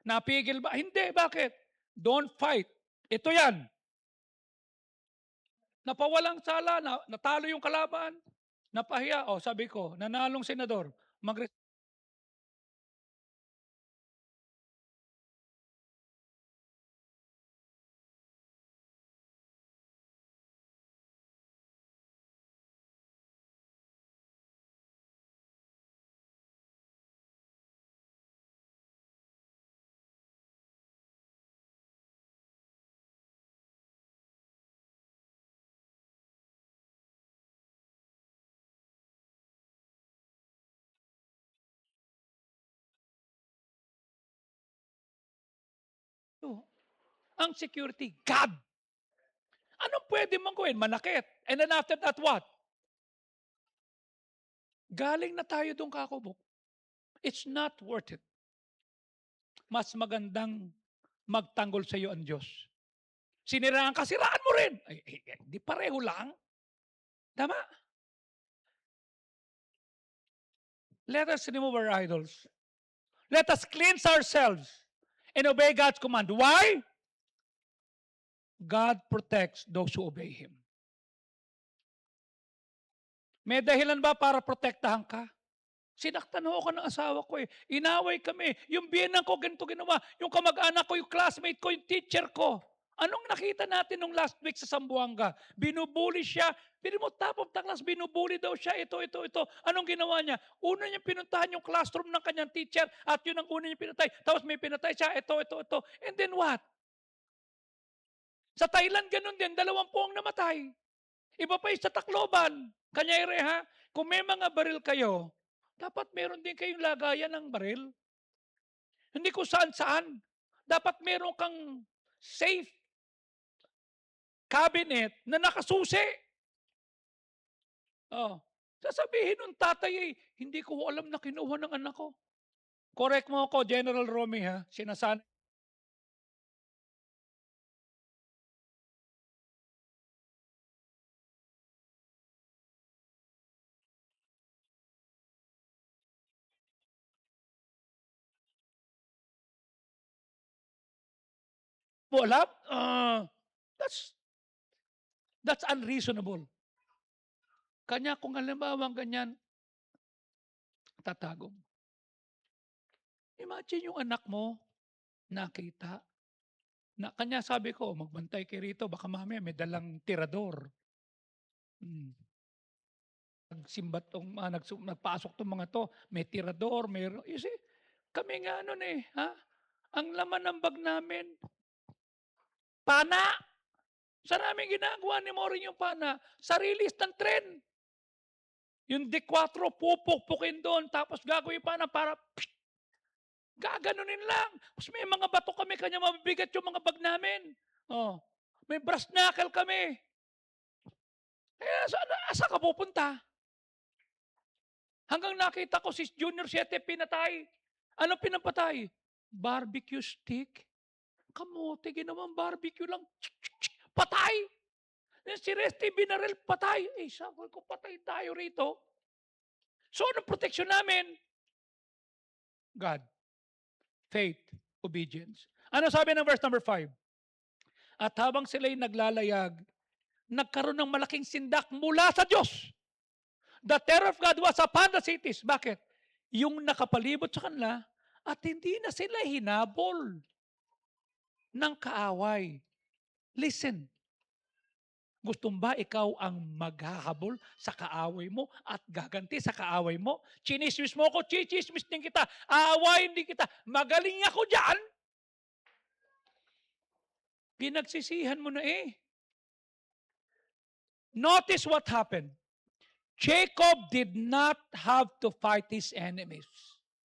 Napigil ba? Hindi. Bakit? Don't fight. Ito yan. Napawalang sala, natalo yung kalaban, napahiya. Sabi ko, nanalong senador, ang security, God. Anong pwede mong gawin? Manakit. And then after that, what? Galing na tayo doon, kakubok. It's not worth it. Mas magandang magtanggol sa iyo ang Diyos. Siniraan ka, siraan mo rin. Di pareho lang. Tama? Let us remove our idols. Let us cleanse ourselves and obey God's command. Why? God protects those who obey Him. May dahilan ba para protektahan ka? Sinaktan ako ng asawa ko eh. Inaway kami. Yung biyenan ko, ganito ginawa. Yung kamag-anak ko, yung classmate ko, yung teacher ko. Anong nakita natin nung last week sa Zamboanga? Binubuli siya. Bili mo, top of the class, binubuli daw siya. Ito. Anong ginawa niya? Una niya pinuntahan yung classroom ng kanyang teacher at yun ang una niya pinatay. Tapos may pinatay siya. Ito. And then what? Sa Thailand, ganun din. 20 ang namatay. Iba pa sa Tacloban. Kanyere ha? Kung may mga baril kayo, dapat meron din kayong lagayan ng baril. Hindi kung saan-saan. Dapat meron kang safe cabinet na nakasusi. Sasabihin ng tatay, hindi ko alam na kinuha ng anak ko. Correct mo ako, General Romy ha. Sinasanay mo alam? That's unreasonable. Kanya kung halimbawa ganyan, tatago. Imagine yung anak mo, nakita. Kanya sabi ko, magbantay kayo rito, baka mamaya may dalang tirador. Nagsimbat nagpasok tong mga to, may tirador, you see, kami nga ang laman ng bag namin, pana. Saan namin ginagawa ni Morin yung pana? Sa release ng tren. Yung D4, pupukpukin doon, tapos gagawin pana para gaganunin lang. Tapos may mga bato kami, kanya mabibigat yung mga bag namin. May brass knuckle kami. Saan ka pupunta? Hanggang nakita ko si Junior 7 pinatay. Ano pinapatay? Barbecue stick. Kamote, ginawang barbecue lang. Patay! Si Resty binaril, patay. Sabi ko, patay tayo rito. So, anong protection namin? God. Faith. Obedience. Ano sabi ng verse number 5? At habang sila'y naglalayag, nagkaroon ng malaking sindak mula sa Diyos. The terror of God was upon the cities. Bakit? Yung nakapalibot sa kanila at hindi na sila hinabol ng kaaway. Listen, gusto ba ikaw ang maghahabol sa kaaway mo at gaganti sa kaaway mo? Chinismis mo ako, chichismis din kita, aawayin din kita, magaling ako dyan. Pinagsisihan mo na eh. Notice what happened. Jacob did not have to fight his enemies.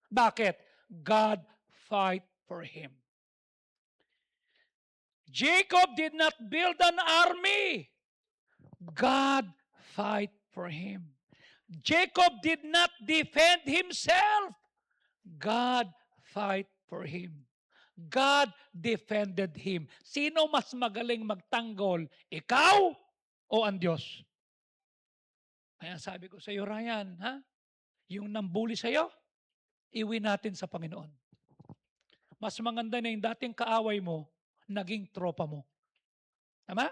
Bakit? God fight for him. Jacob did not build an army. God fight for him. Jacob did not defend himself. God fight for him. God defended him. Sino mas magaling magtanggol? Ikaw o ang Diyos? Kaya sabi ko sa iyo, Ryan, yung nambuli sa iyo, iwi natin sa Panginoon. Mas maganda na yung dating kaaway mo, naging tropa mo. Tama?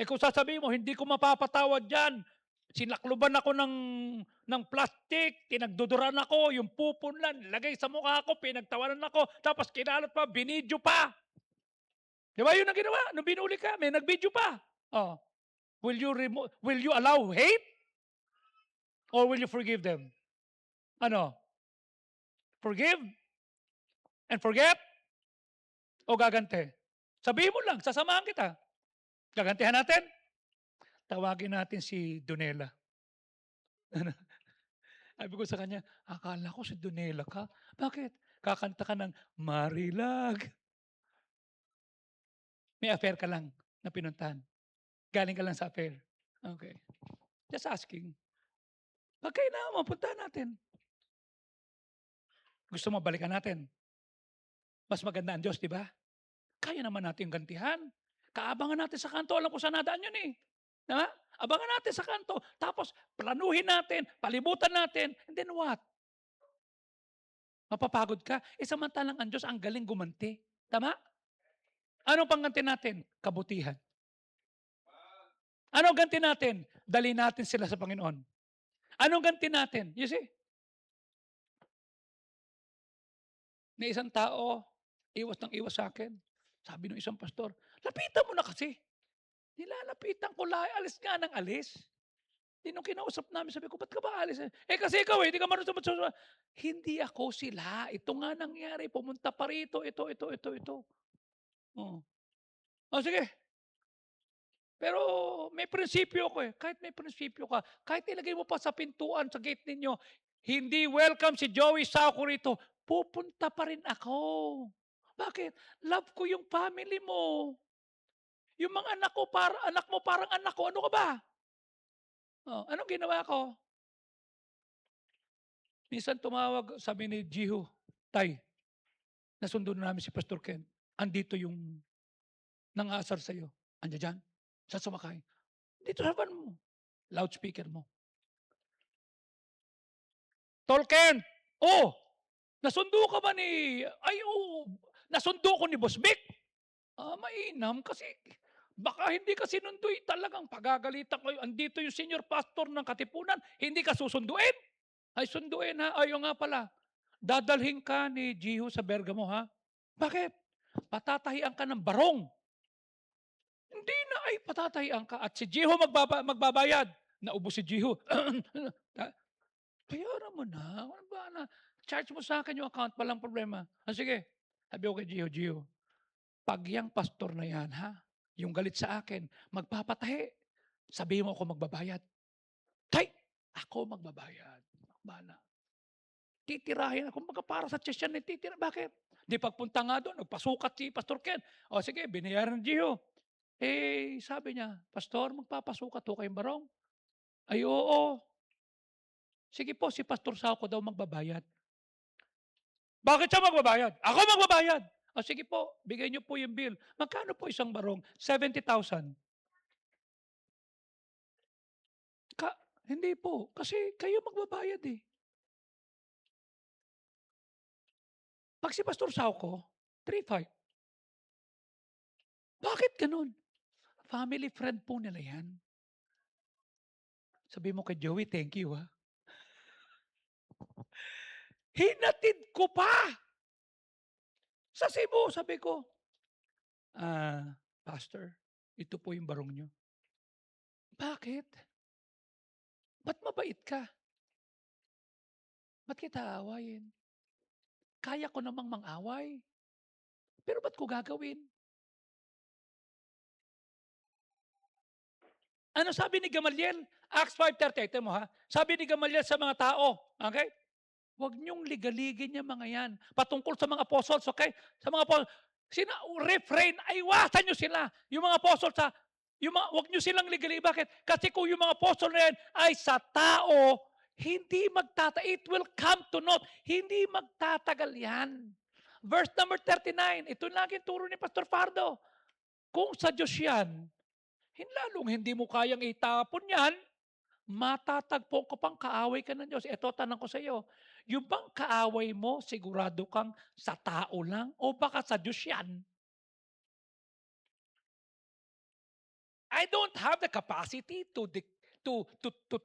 Kung sasabihin mo, hindi ko mapapatawad dyan. Sinakluban ako ng plastic, tinagduduran ako, yung pupunlan, lagay sa mukha ko, pinagtawanan ako, tapos kinalat pa, binidyo pa. Di ba yun ang ginawa? Nung binuli ka, may nagbidyo pa. Oh. Will you allow hate? Or will you forgive them? Ano? Forgive? And forget? O gagante? Sabihin mo lang, sasamahan kita. Gagantihan natin? Tawagin natin si Donela. Sabi ko sa kanya, akala ko si Donela ka. Bakit? Kakanta ka ng Marilag. May affair ka lang na pinuntahan. Galing ka lang sa affair. Okay. Just asking. Pag kailangan mo, puntahan natin. Gusto mo balikan natin? Mas maganda ang Diyos, di ba? Kaya naman natin yung gantihan. Kaabangan natin sa kanto. Alam ko saan nadaan yun eh. Diba? Abangan natin sa kanto. Tapos planuhin natin, palibutan natin, and then what? Mapapagod ka? Samantalang ang Diyos ang galing gumanti. Tama? Anong pangganti natin? Kabutihan. Anong ganti natin? Dali natin sila sa Panginoon. Anong ganti natin? You see? May isang tao, iwas ng iwas sa akin. Sabi ng isang pastor, lapitan mo na kasi. Nilalapitan ko, alis nga ng alis. Nung kinausap namin, sabi ko, ba't ka ba alis? Kasi ikaw hindi ka marunong sumunod. Hindi ako sila. Ito nga nangyari. Pumunta pa rito. Ito. Oh. Sige. Pero may prinsipyo ko eh. Kahit may prinsipyo ka, kahit ilagay mo pa sa pintuan, sa gate ninyo, hindi welcome si Joey Sauco rito, pupunta pa rin ako. Bakit? Love ko yung family mo. Yung mga anak mo, parang anak ko. Ano ka ba? Anong ginawa ko? Minsan tumawag, sabi ni Jiho, Tay, nasundo na namin si Pastor Ken. Andito yung nang-aasar sa'yo. Andiyan dyan? Sa sumakay. Dito sa van mo. Loudspeaker mo. Tolken! Nasundo ka ba ni... Nasundo ko ni Boss Vic. Mainam kasi baka hindi ka sinunduin talagang pagagalitan ko. Andito yung senior pastor ng Katipunan, hindi ka susunduin? Ay, sunduin ha. Ayaw nga pala. Dadalhin ka ni Jiho sa Bergamo ha. Bakit? Patatahian ka ng barong. Hindi na ay patatahian ka. At si Jiho magbabayad. Naubos si Jiho. Bayaran mo na. Ano ba na? Charge mo sa akin yung account, walang problema. Sige. Sabi ko kay Jiho, pag yung pastor na yan, yung galit sa akin, magpapatahi. Sabihin mo ako magbabayad. Tay, ako magbabayad. Bala. Titirahin ako. Para sa chest yan, titira. Bakit? Di pagpunta nga doon, nagpasukat si Pastor Ken. Sige, binayaran ng Jiho. Sabi niya, Pastor, magpapasukat ho kayong barong? Ay, oo. Sige po, si Pastor Sauco daw magbabayad. Bakit siya magbabayad? Ako magbabayad. Sige po, bigay niyo po yung bill. Magkano po isang barong? 70,000. Hindi po, kasi kayo magbabayad eh. Pag si Pastor Sauco, 3,500. Bakit ganun? Family friend po nila yan. Sabi mo kay Joey, thank you, ha. Hinatid ko pa sa Cebu. Sabi ko, Pastor, ito po yung barong nyo. Bakit? Ba't mabait ka? Ba't kita aawayin? Kaya ko namang mang-away. Pero ba't ko gagawin? Ano sabi ni Gamaliel? Acts 5:30. Ito mo ha. Sabi ni Gamaliel sa mga tao, okay? Huwag niyong ligaligin yung mga yan. Patungkol sa mga apostles, okay? Sa mga apostles, refrain, iwasan niyo sila. Yung mga apostles, huwag niyo silang ligaligin. Bakit? Kasi kung yung mga apostles na yan ay sa tao, hindi it will come to naught. Hindi magtatagal yan. Verse number 39, ito lagi turo ni Pastor Fardo. Kung sa Diyos yan, lalong hindi mo kayang itapon yan, matatagpo ko pang kaaway ka ng Diyos. Ito, tanong ko sa iyo, yung bang kaaway mo, sigurado kang sa tao lang o baka sa Diyos yan? I don't have the capacity to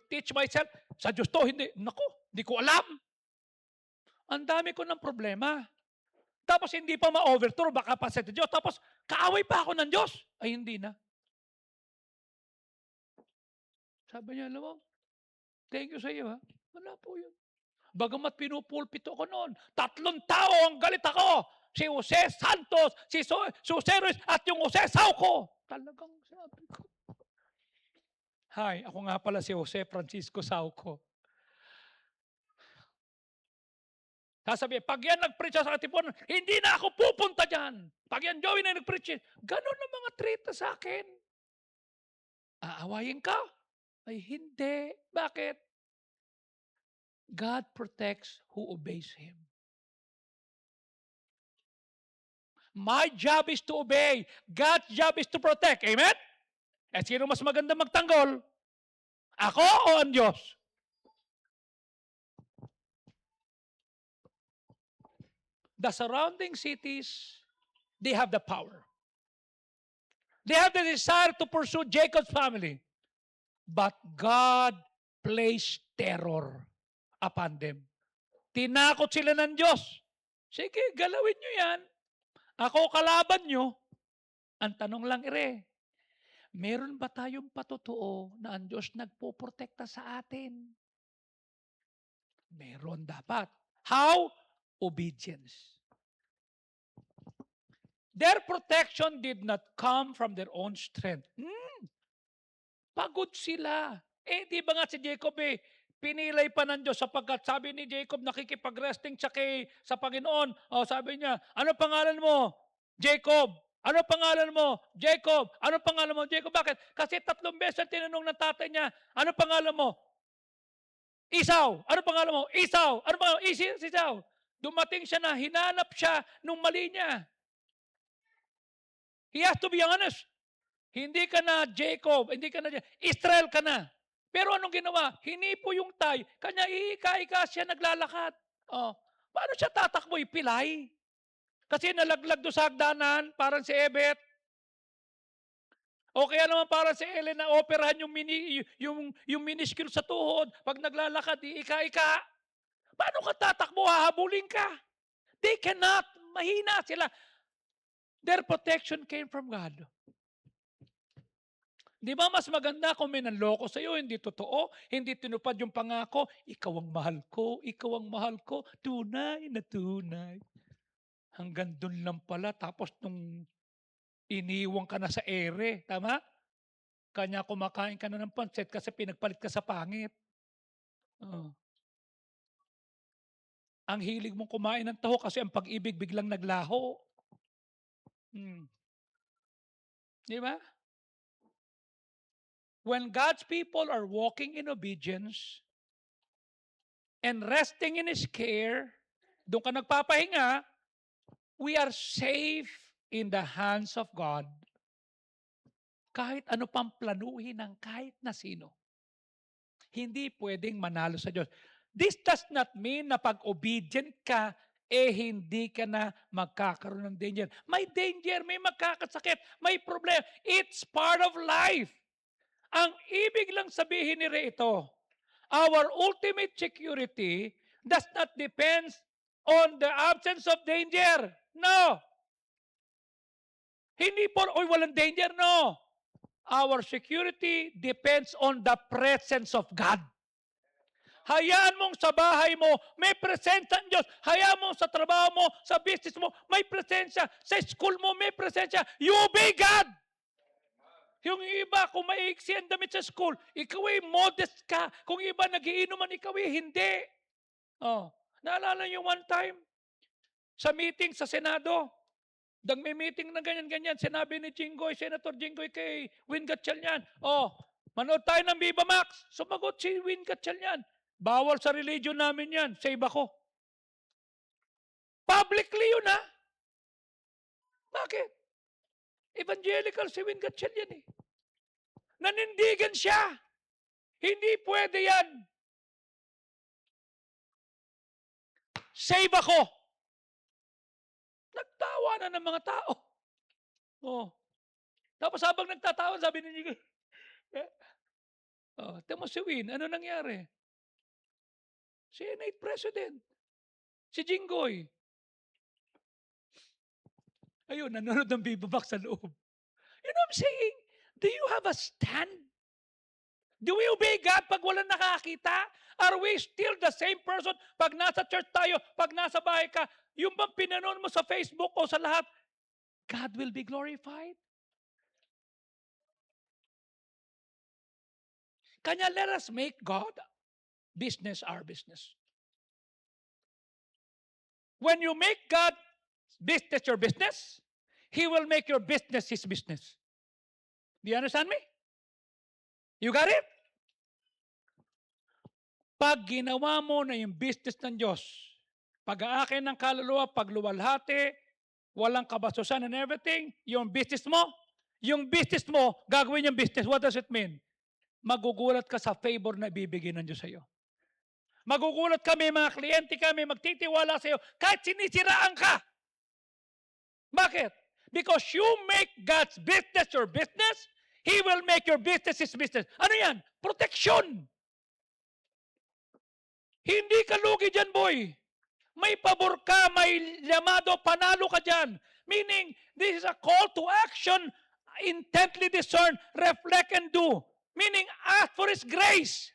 teach myself, sa Diyos to, hindi. Naku, hindi ko alam. Ang dami ko ng problema. Tapos hindi pa ma-overthrow, baka pa sa Diyos. Tapos kaaway pa ako ng Diyos. Ay, hindi na. Sabi niya, alam mo, thank you sa iyo, ha? Wala po yun. Bagamat pinupulpito ko noon, 3 tao ang galit ako. Si Jose Santos, si Jose Ruiz, at yung Jose Sauco. Talagang sabi ko. Hi, ako nga pala si Jose Francisco Sauco. Sasabihin, pag yan nag-preach sa Katipunan, hindi na ako pupunta dyan. Pag yan Joey na nag-preach, ganun ang mga treat sa akin. Aawayin ka? Ay hindi. Bakit? God protects who obeys Him. My job is to obey. God's job is to protect. Amen? Eh, sino mas maganda magtanggol? Ako o ang Diyos? The surrounding cities, they have the power. They have the desire to pursue Jacob's family. But God placed terror upon them. Tinakot sila ng Diyos. Sige, galawin nyo yan. Ako kalaban nyo. Ang tanong lang meron ba tayong patotoo na ang Diyos nagpoprotekta sa atin? Meron dapat. How? Obedience. Their protection did not come from their own strength. Pagod sila. Di ba nga si Jacob pinilay pa ng Diyos sapagkat sabi ni Jacob nakikipag-resting siya sa Panginoon. Sabi niya, ano pangalan mo? Jacob. Ano pangalan mo? Jacob. Ano pangalan mo? Jacob. Bakit? Kasi 3 beses tinanong ng tatay niya, ano pangalan mo? Isaw. Ano pangalan mo? Isaw. Ano pangalan mo? Isaw. Dumating siya na hinanap siya nung mali niya. He has to be honest. Hindi ka na Jacob, hindi ka na Israel ka na. Pero anong ginawa? Hinipo yung tay, kanya iika-ika siya naglalakad. Paano siya tatakbo? Pilay. Kasi nalaglag doon sa hagdanan, parang si Ebet. O kaya naman parang si Ellen na operahan yung miniskule sa tuhod. Pag naglalakad, iika-ika. Paano ka tatakbo? Hahabulin ka. They cannot. Mahina sila. Their protection came from God. Di ba mas maganda kung may nanloko sa'yo, hindi totoo, hindi tinupad yung pangako, ikaw ang mahal ko, tunay na tunay. Hanggang dun lang pala, tapos nung iniwang ka na sa ere, tama? Kanya kumakain ka na ng pansit kasi pinagpalit ka sa pangit. Ang hilig mong kumain ng taho kasi ang pag-ibig biglang naglaho. Di ba? When God's people are walking in obedience and resting in His care, doon ka nagpapahinga, we are safe in the hands of God. Kahit ano pang planuhin ng kahit na sino, hindi pwedeng manalo sa Diyos. This does not mean na pag obedient ka, hindi ka na magkakaroon ng danger. May danger, may magkakasakit, may problema. It's part of life. Ang ibig lang sabihin ni ito, our ultimate security does not depend on the absence of danger. No. Hindi walang danger. No. Our security depends on the presence of God. Hayaan mong sa bahay mo, may presensya ng Diyos. Hayaan mong sa trabaho mo, sa business mo, may presensya. Sa school mo, may presensya. You obey God. Yung iba, kung maiksi ang damit sa school, ikaw ay modest ka. Kung iba nagiinuman, ikaw ay hindi. Oh, naalala niyo one time, sa meeting sa Senado, may meeting na ganyan-ganyan, sinabi ni Jinggoy, Senator Jinggoy kay Win Gatchalian, manood tayo ng Viva Max. Sumagot si Win Gatchalian, bawal sa religion namin yan, save ako. Publicly yun, ha? Bakit? Evangelical si Win Gatchalian eh. Nanindigan siya. Hindi pwede yan. Save ako. Nagtawa na ng mga tao. Tapos habang nagtatawa, sabi ni temo si Win, ano nangyari? Senate President. Si Jinggoy. Ayun, nanonood ng Viva Max sa loob. You know what I'm saying? Do you have a stand? Do we obey God pag walang nakakita? Are we still the same person pag nasa church tayo, pag nasa bahay ka, yung bang pinanood mo sa Facebook o sa lahat, God will be glorified? Kanya let us make God business our business. When you make God business your business, He will make your business His business. Do you understand me? You got it? Pag ginawa mo na yung business ng Diyos, pag-aakin ng kaluluwa, pagluwalhati, walang kabasusan and everything, yung business mo, gagawin yung business. What does it mean? Magugulat ka sa favor na ibibigay ng Diyos sa iyo. Magugulat ka, may mga kliyente ka, may magtitiwala sa iyo, kahit sinisiraan ka. Bakit? Because you make God's business your business, He will make your business His business. Ano yan? Protection. Hindi ka lugi dyan, boy. May pabor ka, may llamado, panalo ka dyan. Meaning, this is a call to action, intently discern, reflect, and do. Meaning, ask for His grace.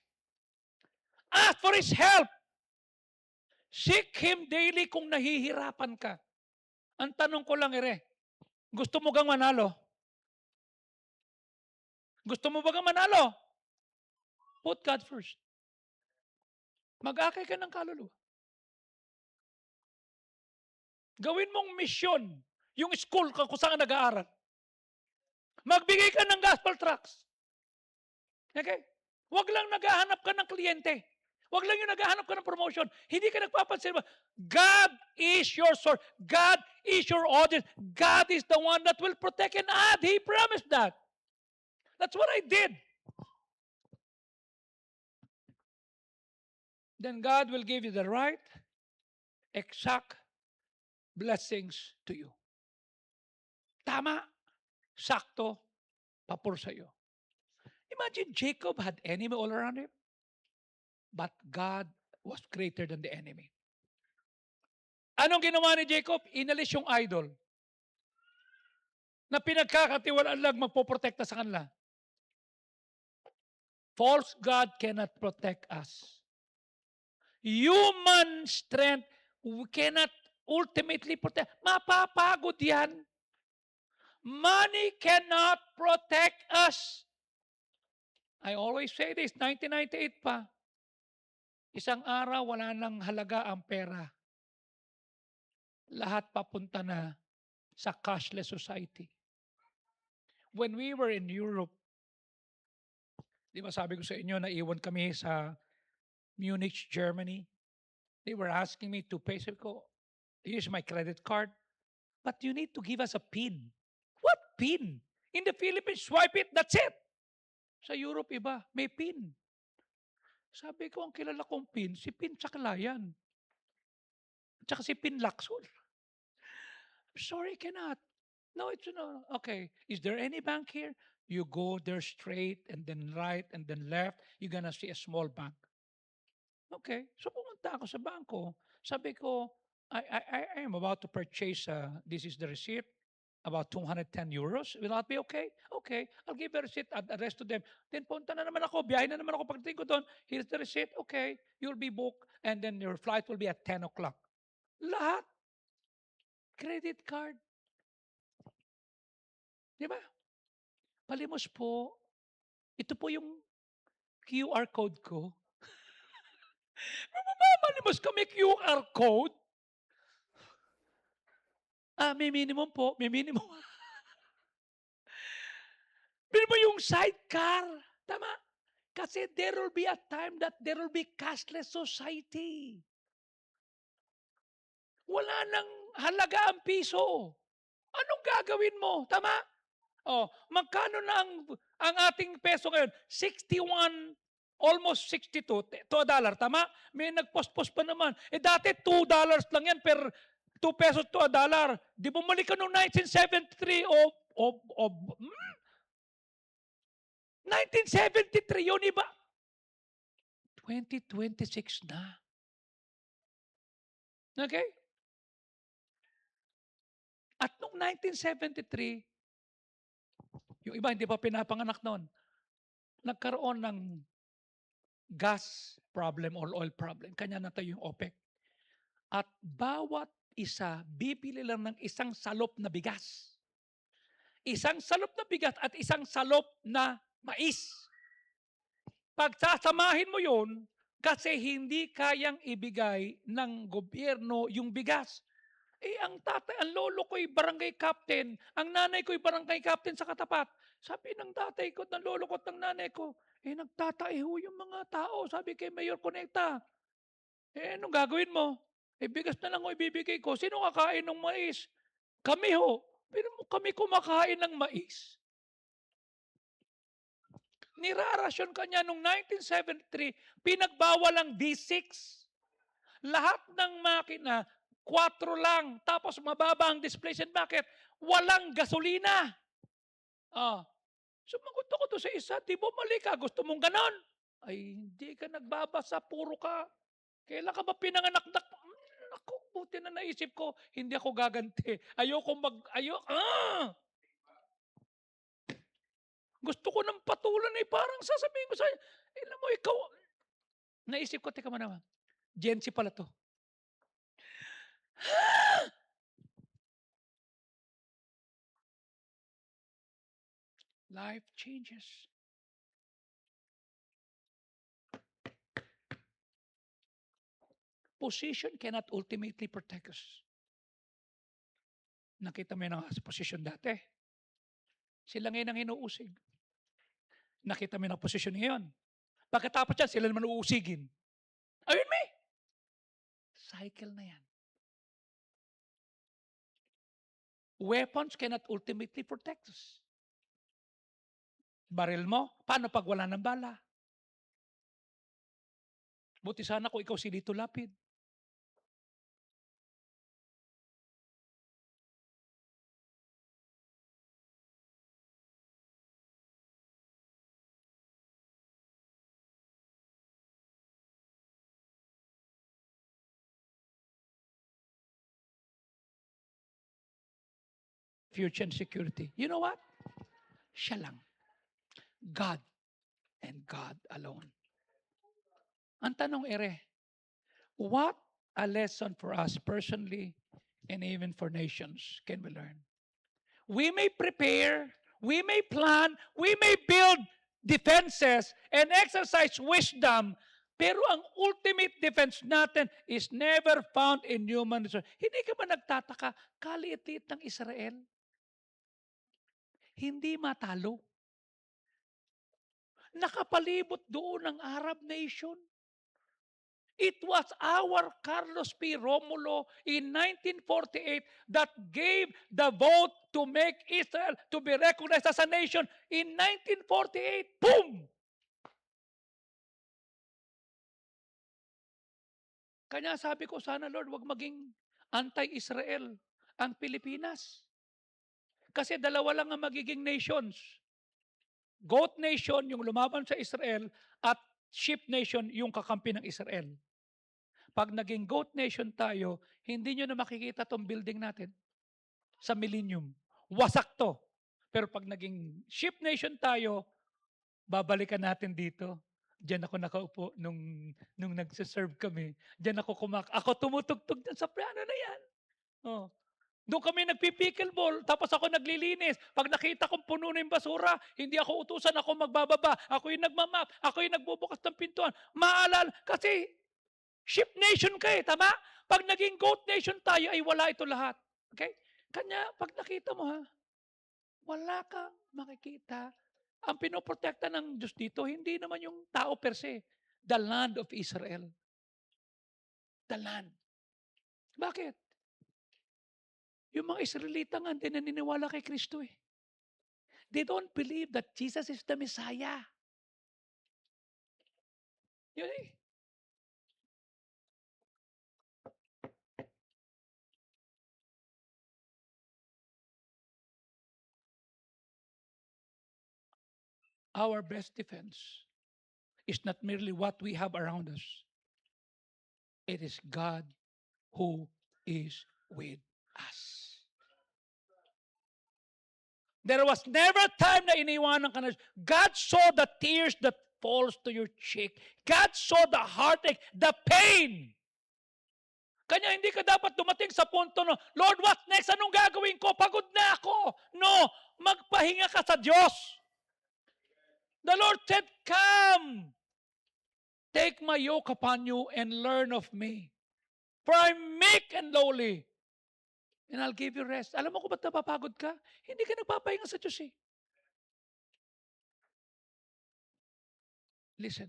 Ask for His help. Seek Him daily kung nahihirapan ka. Ang tanong ko lang, gusto mo gang manalo? Gusto mo ba gang manalo? Put God first. Mag-akay ka ng kaluluwa. Gawin mong misyon yung school kung saan nag-aaral. Magbigay ka ng gospel tracts. Okay? Huwag lang naghahanap ka ng kliyente. Huwag lang yung naghahanap ka ng promotion. Hindi ka nagpapansin ba? God is your source. God is your audience. God is the one that will protect and add. He promised that. That's what I did. Then God will give you the right, exact blessings to you. Tama, sakto, papor sa iyo. Imagine Jacob had enemy all around him, but God was greater than the enemy. Anong ginawa ni Jacob? Inalis yung idol na pinagkakatiwalaan lang magpoprotekta sa kanila. False God cannot protect us. Human strength cannot ultimately protect. Mapapagod yan. Money cannot protect us. I always say this, 1998 pa. Isang araw, wala nang halaga ang pera. Lahat papunta na sa cashless society. When we were in Europe, di ba sabi ko sa inyo, naiwan kami sa Munich, Germany. They were asking me to pay. Sabi ko, here's my credit card. But you need to give us a PIN. What PIN? In the Philippines, swipe it, that's it. Sa Europe, iba, may PIN. Sabi ko, ang kilala kong PIN, si PIN Saklayan. Tsaka si Pinlacson. Sorry, cannot. No, it's no. Okay. Is there any bank here? You go there straight and then right and then left. You're gonna see a small bank. Okay. So pumunta ako sa bangko. Sabi ko, I am about to purchase, this is the receipt, about 210 euros. Will that be okay? Okay. I'll give the receipt at the rest to them. Then punta na naman ako. Biyahe na naman ako. Pagdating ko doon, here's the receipt. Okay. You'll be booked and then your flight will be at 10 o'clock. Lahat. Credit card. Di ba? Palimos po, ito po yung QR code ko. Malimos kami QR code. May minimum po, may minimum. Minimum yung sidecar. Tama? Kasi there will be a time that there will be cashless society. Wala nang halaga ang piso. Anong gagawin mo? Tama? Oh, magkano na ang ating peso ngayon? 61, almost 62 to a dollar, tama? May nagpospos pa naman. Dati $2 lang yan per 2 pesos to a dollar. Di bumalik ka noong 1973 1973 yun, iba. 2026 na. Okay? At noong 1973, yung iba hindi pa pinapanganak noon, nagkaroon ng gas problem or oil problem. Kanya na tayo yung OPEC. At bawat isa, bibili lang ng isang salop na bigas. Isang salop na bigas at isang salop na mais. Pagsasamahin mo yun, kasi hindi kayang ibigay ng gobyerno yung bigas. Ang tatay, ang lolo ko'y barangay captain, ang nanay ko'y barangay captain sa katapat. Sabi ng tatay ko, ng lolo ko at ng nanay ko, nagtatae ho yung mga tao, sabi kay Mayor Conecta. Anong gagawin mo? Bigas na lang ho ibibigay ko. Sino kakain ng mais? Kami ho. Pero kami kumakain ng mais. Nirarasyon kanya noong 1973, pinagbawal ang D6. Lahat ng makina, 4 lang, tapos mababa ang displacement. Bakit? Walang gasolina. Sumagot ako to sa isa, di bumalik ka, gusto mong ganon? Ay, hindi ka nagbabasa, puro ka. Kailan ka ba pinanganak? Naku, buti na naisip ko, hindi ako gaganti. Gusto ko ng patulan parang sasabihin ko sa'yo, alam mo, ikaw, naisip ko, teka mo naman, Gen Z pala to. Life changes. Position cannot ultimately protect us. Nakita mo yun sa position dati. Sila ngayon ang inuusig. Nakita mo yun ang position ngayon. Pagkatapos yan, sila naman uusigin. Ayun may. Cycle na yan. Weapons cannot ultimately protect us. Baril mo, paano pag wala ng bala? Buti sana kung ikaw si Lito Lapid. Future and security. You know what? Siya lang. God and God alone. Ang tanong what a lesson for us personally and even for nations can we learn? We may prepare, we may plan, we may build defenses and exercise wisdom, pero ang ultimate defense natin is never found in human resource. Hindi ka ba nagtataka, kaliit-liit ng Israel? Hindi matalo. Nakapalibot doon ang Arab nation. It was our Carlos P. Romulo in 1948 that gave the vote to make Israel to be recognized as a nation. In 1948, boom! Kaya sabi ko, sana Lord, wag maging anti-Israel ang Pilipinas. Kasi dalawa lang ang magiging nations. Goat nation, yung lumaban sa Israel, at sheep nation, yung kakampi ng Israel. Pag naging goat nation tayo, hindi nyo na makikita tong building natin sa millennium. Wasak to. Pero pag naging sheep nation tayo, babalikan natin dito. Diyan ako nakaupo nung nagsiserve kami. Diyan ako tumutugtog dyan sa piano na yan. Oh. Doon kami nagpipickleball, tapos ako naglilinis. Pag nakita kong puno na yung basura, hindi ako utusan, ako magbababa. Ako yung nagmamap, ako yung nagbubukas ng pintuan. Maalala, kasi sheep nation ka tama? Pag naging goat nation tayo, ay wala ito lahat. Okay? Kanya, pag nakita mo wala kang makikita. Ang pinoprotekta ng Diyos dito, hindi naman yung tao per se. The land of Israel. The land. Bakit? Yung mga Israelita nga, hindi naniniwala kay Kristo They don't believe that Jesus is the Messiah. Yun Our best defense is not merely what we have around us. It is God who is with us. There was never a time na iniwanan ka na. God saw the tears that falls to your cheek. God saw the heartache, the pain. Kanya hindi ka dapat dumating sa punto no, Lord, what next? Anong gagawin ko? Pagod na ako. No, magpahinga ka sa Diyos. The Lord said, come. Take my yoke upon you and learn of me. For I'm meek and lowly. And I'll give you rest. Alam mo kung ba't napapagod ka? Hindi ka nagpapahinga sa Diyos Listen,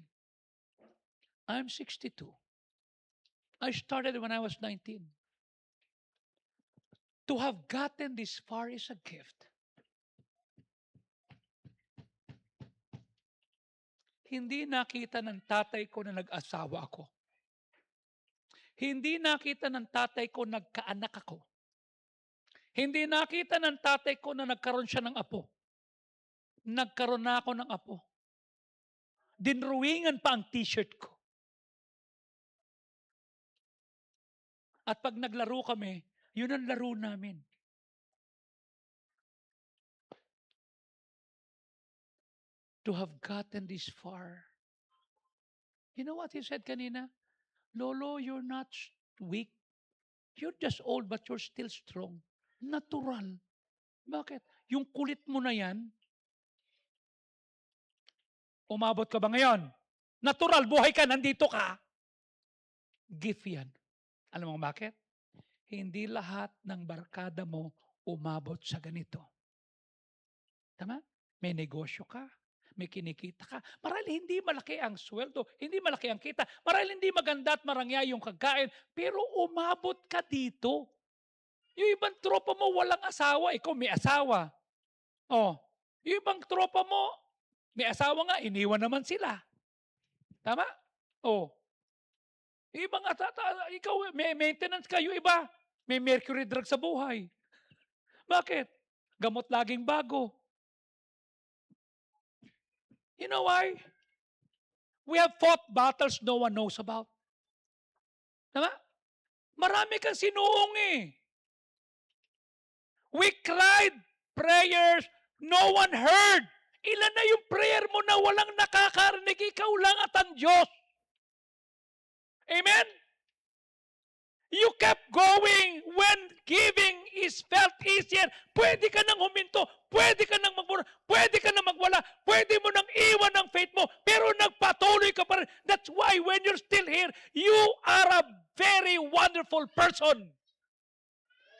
I'm 62. I started when I was 19. To have gotten this far is a gift. Hindi nakita ng tatay ko na nag-asawa ako. Hindi nakita ng tatay ko nagkaanak ako. Hindi nakita ng tatay ko na nagkaroon siya ng apo. Nagkaroon na ako ng apo. Dinruwingan pa ang t-shirt ko. At pag naglaro kami, yun ang laro namin. To have gotten this far. You know what he said kanina? Lolo, you're not weak. You're just old but you're still strong. Natural. Bakit? Yung kulit mo na yan, umabot ka ba ngayon? Natural, buhay ka, nandito ka. Gift yan. Alam mo bakit? Hindi lahat ng barkada mo umabot sa ganito. Tama? May negosyo ka, may kinikita ka. Marahil hindi malaki ang sweldo, hindi malaki ang kita, marahil hindi maganda at marangya yung kagkain, pero umabot ka dito. Yung ibang tropa mo walang asawa, ikaw may asawa. Yung ibang tropa mo, may asawa nga, iniwan naman sila. Tama? Yung ibang ikaw, may maintenance ka, yung iba, may mercury drug sa buhay. Bakit? Gamot laging bago. You know why? We have fought battles no one knows about. Tama? Marami kang sinuong We cried prayers no one heard. Ilan na yung prayer mo na walang nakakarinig, ikaw lang at ang Diyos. Amen? You kept going when giving is felt easier. Pwede ka nang huminto, pwede ka nang magmura, pwede ka nang magwala, pwede mo nang iwan ang faith mo, pero nagpatuloy ka pa rin. That's why when you're still here, you are a very wonderful person.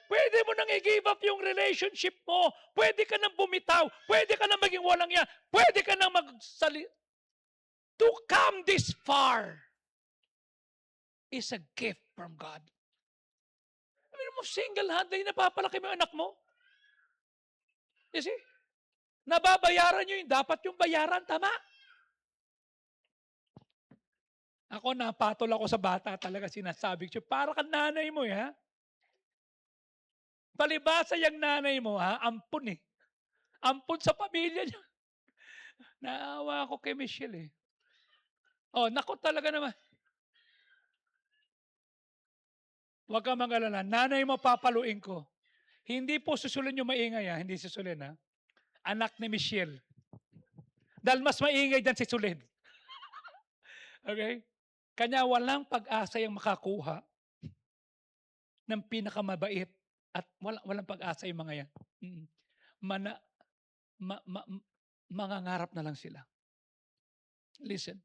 Pwede mo nang i-give up yung relationship mo. Pwede ka nang bumitaw. Pwede ka nang maging walang yan. Pwede ka nang To come this far is a gift from God. Sabi mo, single-handedly napapalaki mo yung anak mo. You see? Nababayaran nyo yung dapat yung bayaran. Tama? Ako napatol ako sa bata talaga sinasabi ko, "Para kang nanay mo, ha? Palibhasa yang nanay mo, ha, ampun, eh. Ampun sa pamilya niya." Naawa ako kay Michelle, eh. Oh, naku talaga naman. Huwag kang mag-alala, nanay mo papaluin ko. Hindi po susulin yung maingay, hindi susulin, anak ni Michelle. Dahil mas maingay diyan si Sulin, okey? Kanya walang pag-asa yang makakuha ng pinakamabait at walang pag-asa yung mga yan. Mm. Mana ma ma m mangangarap na lang sila. Listen,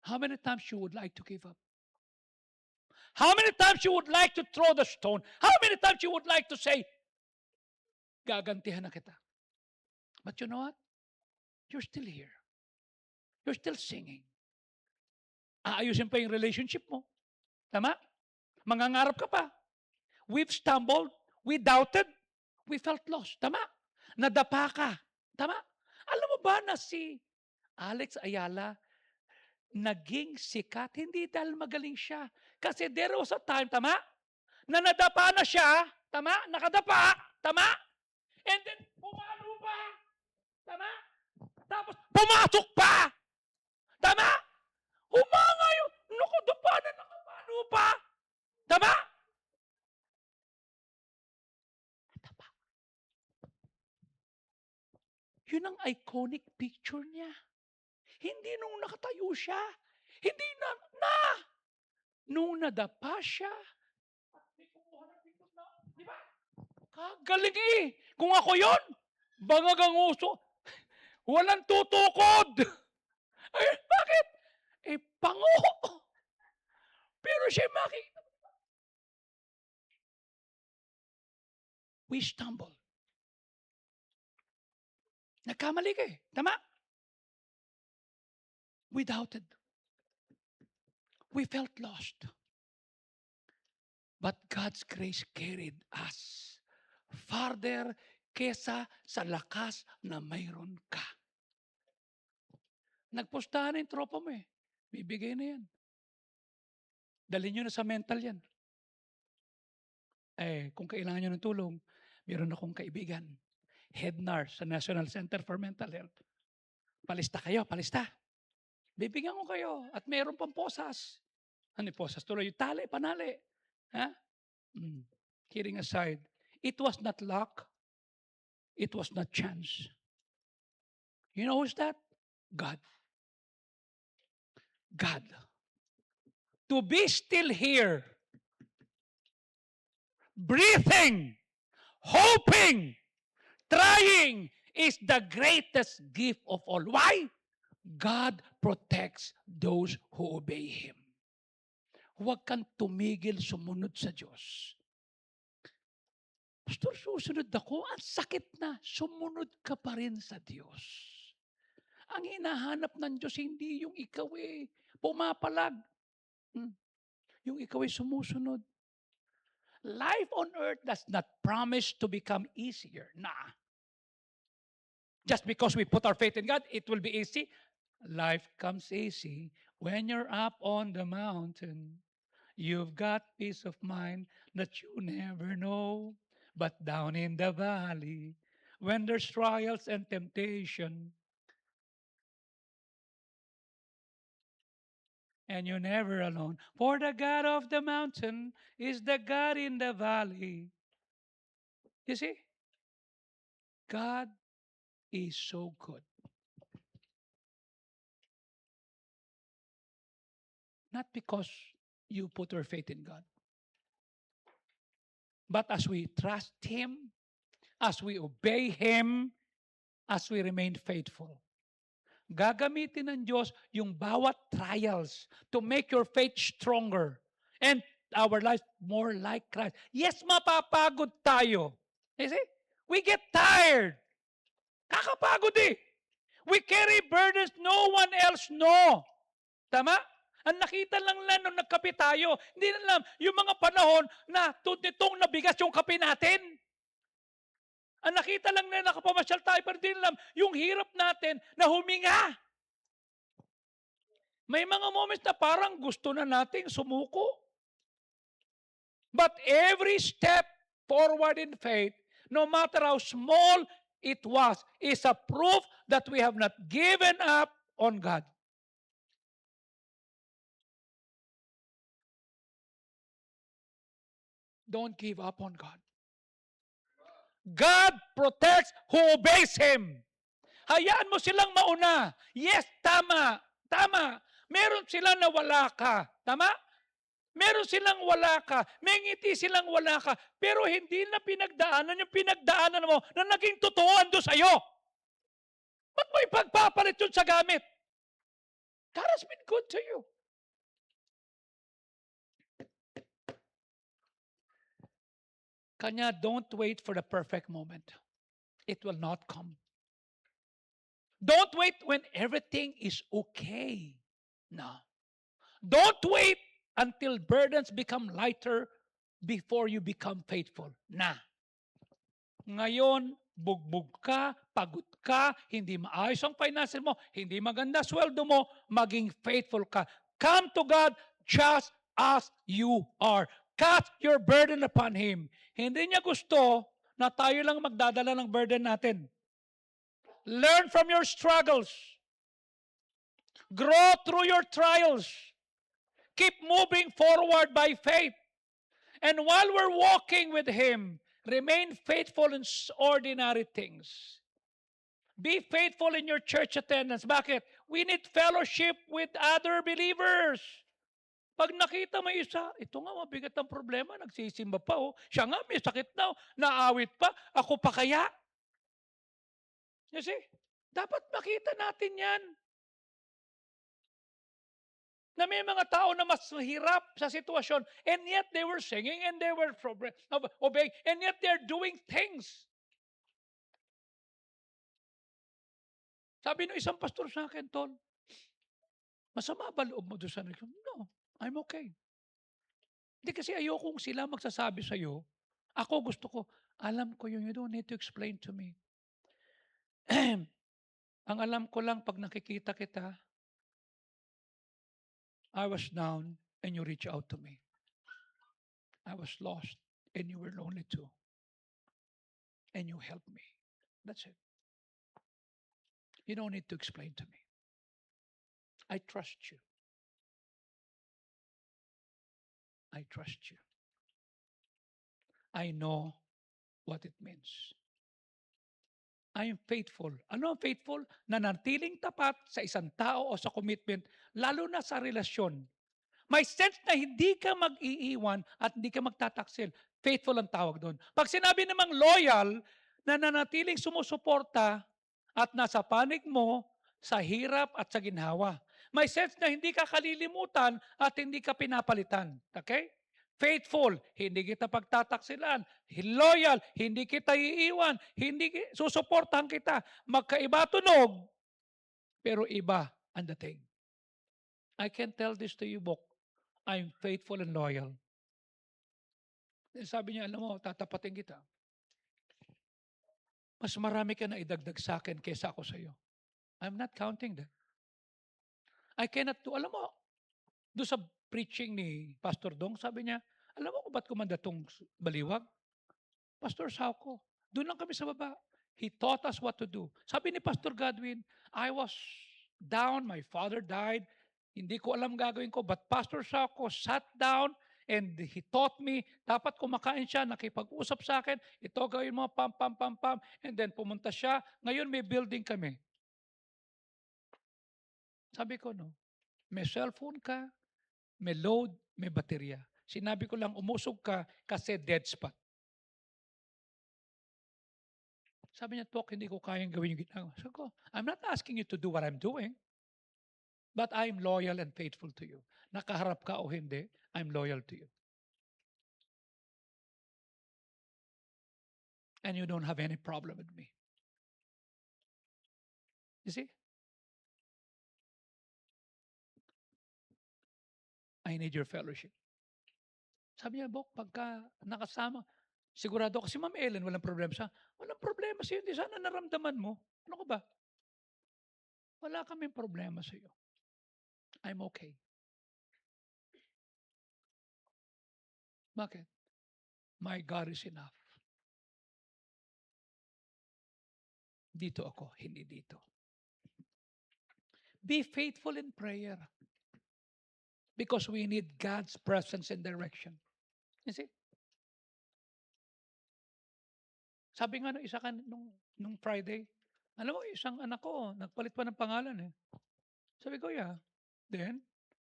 how many times you would like to give up? How many times you would like to throw the stone? How many times you would like to say, "Gagantihan na kita." But you know what? You're still here. You're still singing. Aayusin pa yung relationship mo. Tama? Mangangarap ka pa. We've stumbled, we doubted, we felt lost. Tama? Nadapa ka. Tama? Alam mo ba na si Alex Ayala naging sikat hindi dahil magaling siya. Kasi there was a time, tama? Na nadapa na siya, tama? Nakadapa, tama? And then, pumalo pa, tama? Tapos, pumasok pa, tama? Humanga yung, nakadapa na nakapalo pa, tama? Nadapa. Yun ang iconic picture niya. Hindi nung nakatayo siya. Hindi na. Nung nadapa siya. Di ba? Kagaling eh. Kung ako yon, bangagang uso. Walang tutukod. Ay, bakit? Eh, pango. Pero siya makita. We stumble. Nagkamali ka eh. Tama? We doubted. We felt lost. But God's grace carried us farther kesa sa lakas na mayroon ka. Nagpustahan na yung tropa mo eh. Bibigay na yan. Dalhin nyo na sa mental yan. Eh, kung kailangan nyo ng tulong, meron akong kaibigan, head nurse sa National Center for Mental Health. Palista kayo, palista. Bibigyan ko kayo at meron pang posas. Ano yung posas? Tuloy yung tali, panali. Ha? Kidding aside, it was not luck. It was not chance. You know who's that? God. God. To be still here, breathing, hoping, trying is the greatest gift of all. Why? God protects those who obey Him. Huwag kang tumigil sumunod sa Diyos. Pastor, susunod ako, ang sakit na, sumunod ka pa rin sa Diyos. Ang hinahanap ng Diyos, hindi yung ikaw pumapalag. Yung ikaw sumusunod. Life on earth does not promise to become easier. Nah. Just because we put our faith in God, it will be easy. Life comes easy when you're up on the mountain. You've got peace of mind that you never know. But down in the valley, when there's trials and temptation, and you're never alone. For the God of the mountain is the God in the valley. You see? God is so good. Not because you put your faith in God. But as we trust Him, as we obey Him, as we remain faithful, gagamitin ng Diyos yung bawat trials to make your faith stronger and our life more like Christ. Yes, mapapagod tayo. You see? We get tired. Kakapagod eh. We carry burdens no one else know. Tama? Ang nakita lang nung nagkape tayo, hindi na alam yung mga panahon na tutitong nabigas yung kape natin. Ang nakita lang na nakapamasyal tayo, pero hindi na alam yung hirap natin na huminga. May mga moments na parang gusto na nating sumuko. But every step forward in faith, no matter how small it was, is a proof that we have not given up on God. Don't give up on God. God protects who obeys Him. Hayaan mo silang mauna. Yes, tama. Tama. Meron sila na wala ka. Tama? Meron silang wala ka. May ngiti silang wala ka. Pero hindi na pinagdaanan yung pinagdaanan mo na naging totoo ando sa'yo. Ba't mo ipagpapalit yun sa gamit? God has been good to you. Kanya, don't wait for the perfect moment. It will not come. Don't wait when everything is okay. No. Don't wait until burdens become lighter before you become faithful. Na. Ngayon, bugbog ka, pagod ka, hindi maayos ang finances mo, hindi maganda sweldo mo, maging faithful ka. Come to God just as you are. Cast your burden upon Him. Hindi niya gusto na tayo lang magdadala ng burden natin. Learn from your struggles. Grow through your trials. Keep moving forward by faith. And while we're walking with Him, remain faithful in ordinary things. Be faithful in your church attendance. Bakit? We need fellowship with other believers. Pag nakita mo isa, ito nga mabigat ang problema, nagsisimba pa oh. Siya nga may sakit na oh, naawit pa, ako pa kaya? You see? Dapat makita natin yan. Na may mga tao na mas mahirap sa sitwasyon and yet they were singing and they were obeying and yet they're doing things. Sabi ng isang pastor sa akin, Tol, masama ba loob mo doon sa no, I'm okay. Hindi kasi ayokong sila magsasabi sa'yo, ako gusto ko, alam ko yun, you don't need to explain to me. Ang alam ko lang pag nakikita kita, I was down and you reach out to me. I was lost and you were lonely too. And you helped me. That's it. You don't need to explain to me. I trust you. I trust you. I know what it means. I am faithful. Ano ang faithful? Nanatiling tapat sa isang tao o sa commitment, lalo na sa relasyon. May sense na hindi ka mag-iiwan at hindi ka magtataksil. Faithful ang tawag doon. Pag sinabi namang loyal, na nanatiling sumusuporta at nasa panig mo sa hirap at sa ginhawa. May sense na hindi ka kalilimutan at hindi ka pinapalitan. Okay? Faithful, hindi kita pagtataksilan. Loyal, hindi kita iiwan. Hindi susuportahan kita. Magkaiba tunog, pero iba ang dating. I can tell this to you, Bok. I'm faithful and loyal. Sabi niya, alam mo, tatapatin kita. Mas marami ka na idagdag sa akin kaysa ako sa iyo. I'm not counting that. I cannot do, alam mo, doon sa preaching ni Pastor Dong, sabi niya, alam mo kung ba't kumanda tong baliwag? Pastor Sauko, doon lang kami sa baba. He taught us what to do. Sabi ni Pastor Godwin, I was down, my father died, hindi ko alam gagawin ko, but Pastor Sauko sat down and he taught me, dapat kumakain siya, nakipag-usap sa akin, ito gawin mo, pam, pam, pam, pam, and then pumunta siya. Ngayon may building kami. Sabi ko, no, may cellphone ka, may load, may baterya. Sinabi ko lang, umusog ka kasi dead spot. Sabi niya, Tok, hindi ko kayang gawin yung ginagawa. Sabi ko, I'm not asking you to do what I'm doing, but I'm loyal and faithful to you. Nakaharap ka o hindi, I'm loyal to you. And you don't have any problem with me. You see? I need your fellowship. Sabi niya, Bok, pagka nakasama, sigurado kasi Ma'am Ellen, walang problema sa, walang problema sa iyo, hindi sana naramdaman mo. Ano ko ba? Wala kaming problema sa iyo. I'm okay. Bakit? My God is enough. Dito ako, hindi dito. Be faithful in prayer because we need God's presence and direction. You see? Sabi nga nung isa nung Friday, alam mo, isang anak ko, nagpalit pa ng pangalan eh. Sabi ko, yeah. Then,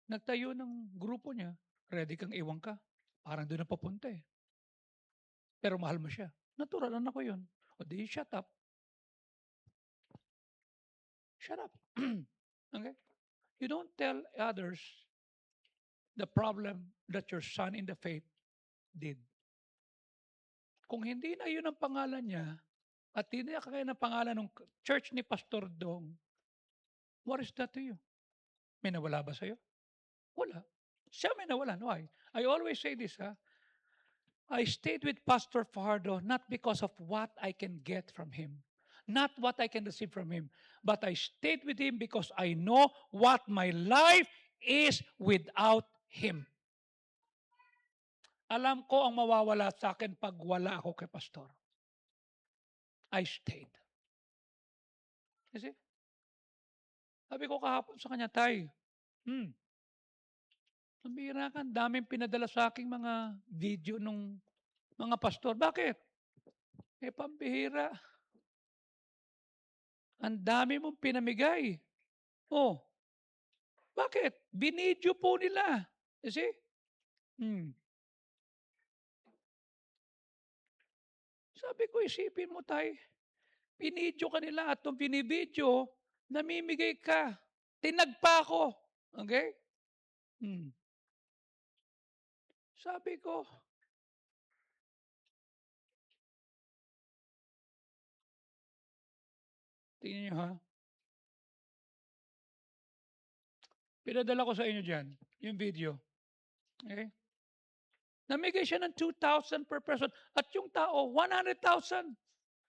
nagtayo ng grupo niya, ready kang iwan ka. Parang doon na papunta eh. Pero mahal mo siya. Natural, anak ko yun. O di, shut up. Shut up. Okay? You don't tell others the problem that your son in the faith did. Kung hindi na yun ang pangalan niya, at hindi na kaya ng pangalan ng church ni Pastor Dong, what is that to you? May nawala ba sa'yo? Wala. Siya may nawalan. Why? I always say this, I stayed with Pastor Fajardo not because of what I can get from him, not what I can receive from him, but I stayed with him because I know what my life is without him. Alam ko ang mawawala sa akin pag wala ako kay Pastor. I stayed. You see? Sabi ko kahapon sa kanya, Tay, nabihira ka, daming pinadala sa aking mga video nung mga pastor. Bakit? Eh, pambihira. Ang dami mong pinamigay. Oh, bakit? Binidyo po nila. You see? Sabi ko, isipin mo tayo, binidyo ka nila at nung binibidyo, namimigay ka. Tinagpa ako. Okay? Sabi ko, tingnan nyo ha. Pinadala ko sa inyo dyan, yung video. Okay? Namigay siya ng 2,000 per person. At yung tao, 100,000.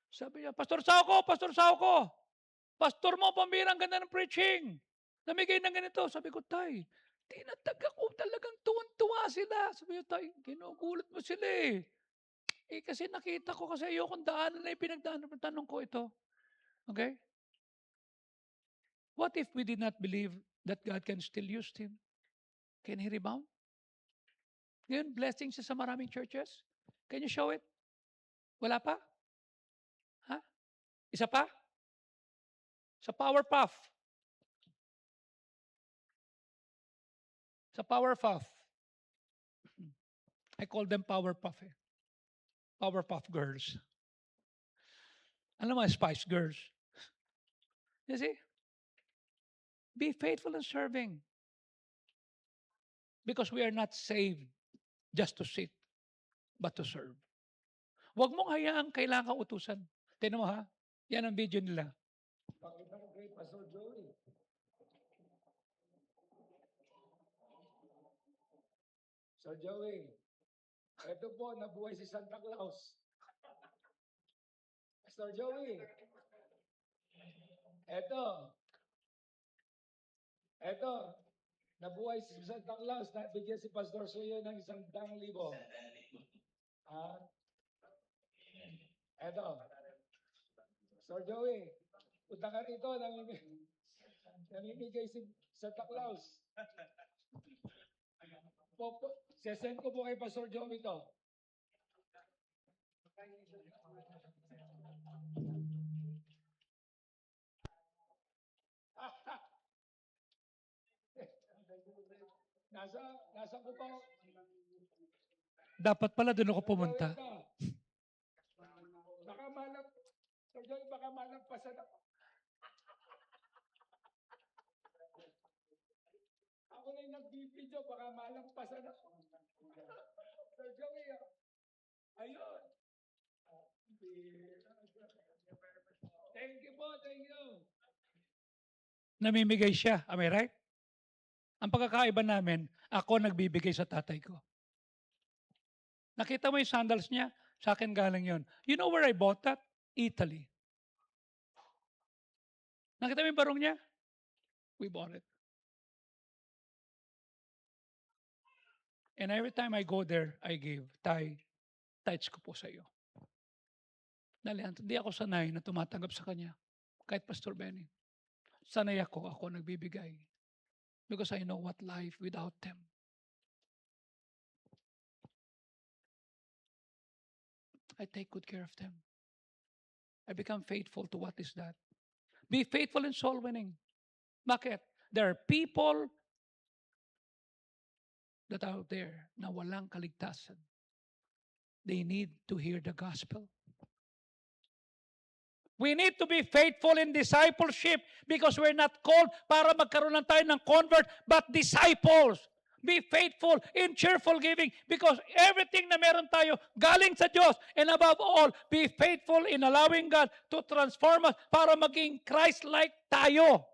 Sabi niya, Pastor Sauko, Pastor mo, pambirang ganda ng preaching. Namigay ng ganito. Sabi ko, Tay, tinatag ako, talagang tuwan-tuwa sila. Sabi niya, Tay, ginugulat mo sila eh. Eh kasi nakita ko kasi ayokong daanan na pinagdaanan. Tanong ko ito. Okay? What if we did not believe that God can still use him? Can he rebound? Ngayon, blessing siya sa maraming churches. Can you show it? Wala pa? Ha? Isa pa? Sa Power Puff. Sa Power Puff. I call them Power Puff eh. Power Puff Girls. Alam mo, Spice Girls. You see? Be faithful in serving. Because we are not saved just to sit, but to serve. Huwag mong hayaan kailangan kang utusan. Tignan mo ha, yan ang video nila. Pakita ko kay Pastor Joey. So Joey, ito po, nabuhay si Santa Claus. Pastor Joey, ito, nabuhay si Santa Claus, nabigyan si Pastor Suyo ng 100,000. Eto. Pastor Joey, punta ka rito, namimigay si Santa Claus. Sesend ko po kay Pastor Joey to. Nasa ko pa. Dapat pala doon ako pumunta. Baka malap, Sir Joey, baka malampasan ako. Ako na yung nag-video, baka malampasan ako. Sir Joey, ayun. Thank you po, thank you. Namimigay siya, am I right? Ang pagkakaiba namin, ako nagbibigay sa tatay ko. Nakita mo yung sandals niya? Sa akin galing yon. You know where I bought that? Italy. Nakita mo yung barong niya? We bought it. And every time I go there, I give tithes ko po sa iyo. Dahil hindi ako sanay na tumatanggap sa kanya. Kahit Pastor Benny. Sanay ako nagbibigay. Because I know what life without them. I take good care of them. I become faithful to what is that. Be faithful in soul winning. Bakit? There are people that are out there na walang kaligtasan. They need to hear the gospel. We need to be faithful in discipleship because we're not called para magkaroon lang tayo ng convert, but disciples. Be faithful in cheerful giving because everything na meron tayo galing sa Diyos. And above all, be faithful in allowing God to transform us para maging Christ-like tayo.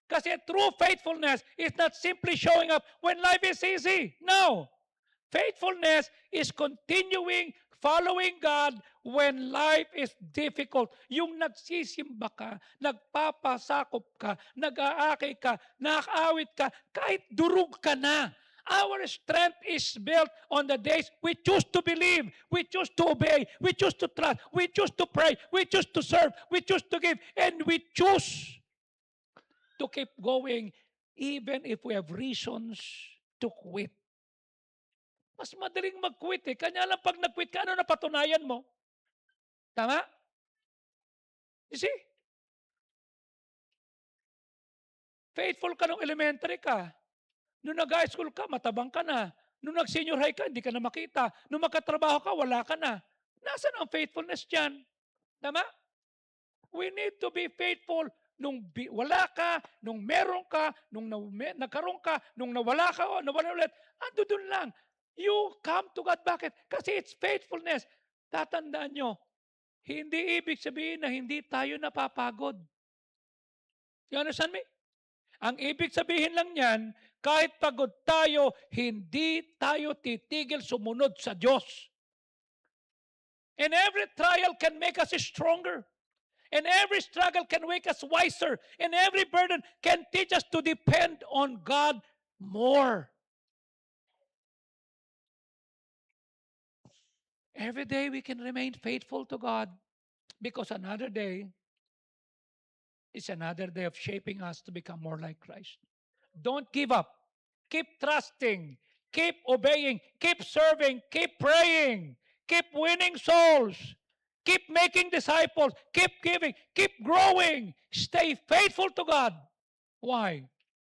Kasi true faithfulness is not simply showing up when life is easy. No. Faithfulness is continuing following God when life is difficult. Yung nagsisimba ka, nagpapasakop ka, nag-aakay ka, nakaawit ka, kahit durug ka na. Our strength is built on the days we choose to believe, we choose to obey, we choose to trust, we choose to pray, we choose to serve, we choose to give, and we choose to keep going even if we have reasons to quit. Mas madaling mag-quit eh. Kanya lang pag nag-quit ka, ano napatunayan mo? Tama? You see? Faithful ka nung elementary ka. Nung nag-high school ka, matabang ka na. Nung nag-senior high ka, hindi ka na makita. Nung magkatrabaho ka, wala ka na. Nasaan ang faithfulness dyan? Tama? We need to be faithful nung wala ka, nung meron ka, nung nagkaroon ka, nung nawala ka o nawala ulit. Ando dun lang. You come to God. Bakit? Kasi it's faithfulness. Tatandaan nyo, hindi ibig sabihin na hindi tayo napapagod. You understand me? Ang ibig sabihin lang yan, kahit pagod tayo, hindi tayo titigil sumunod sa Diyos. And every trial can make us stronger. And every struggle can make us wiser. And every burden can teach us to depend on God more. Every day we can remain faithful to God because another day is another day of shaping us to become more like Christ. Don't give up. Keep trusting. Keep obeying. Keep serving. Keep praying. Keep winning souls. Keep making disciples. Keep giving. Keep growing. Stay faithful to God. Why?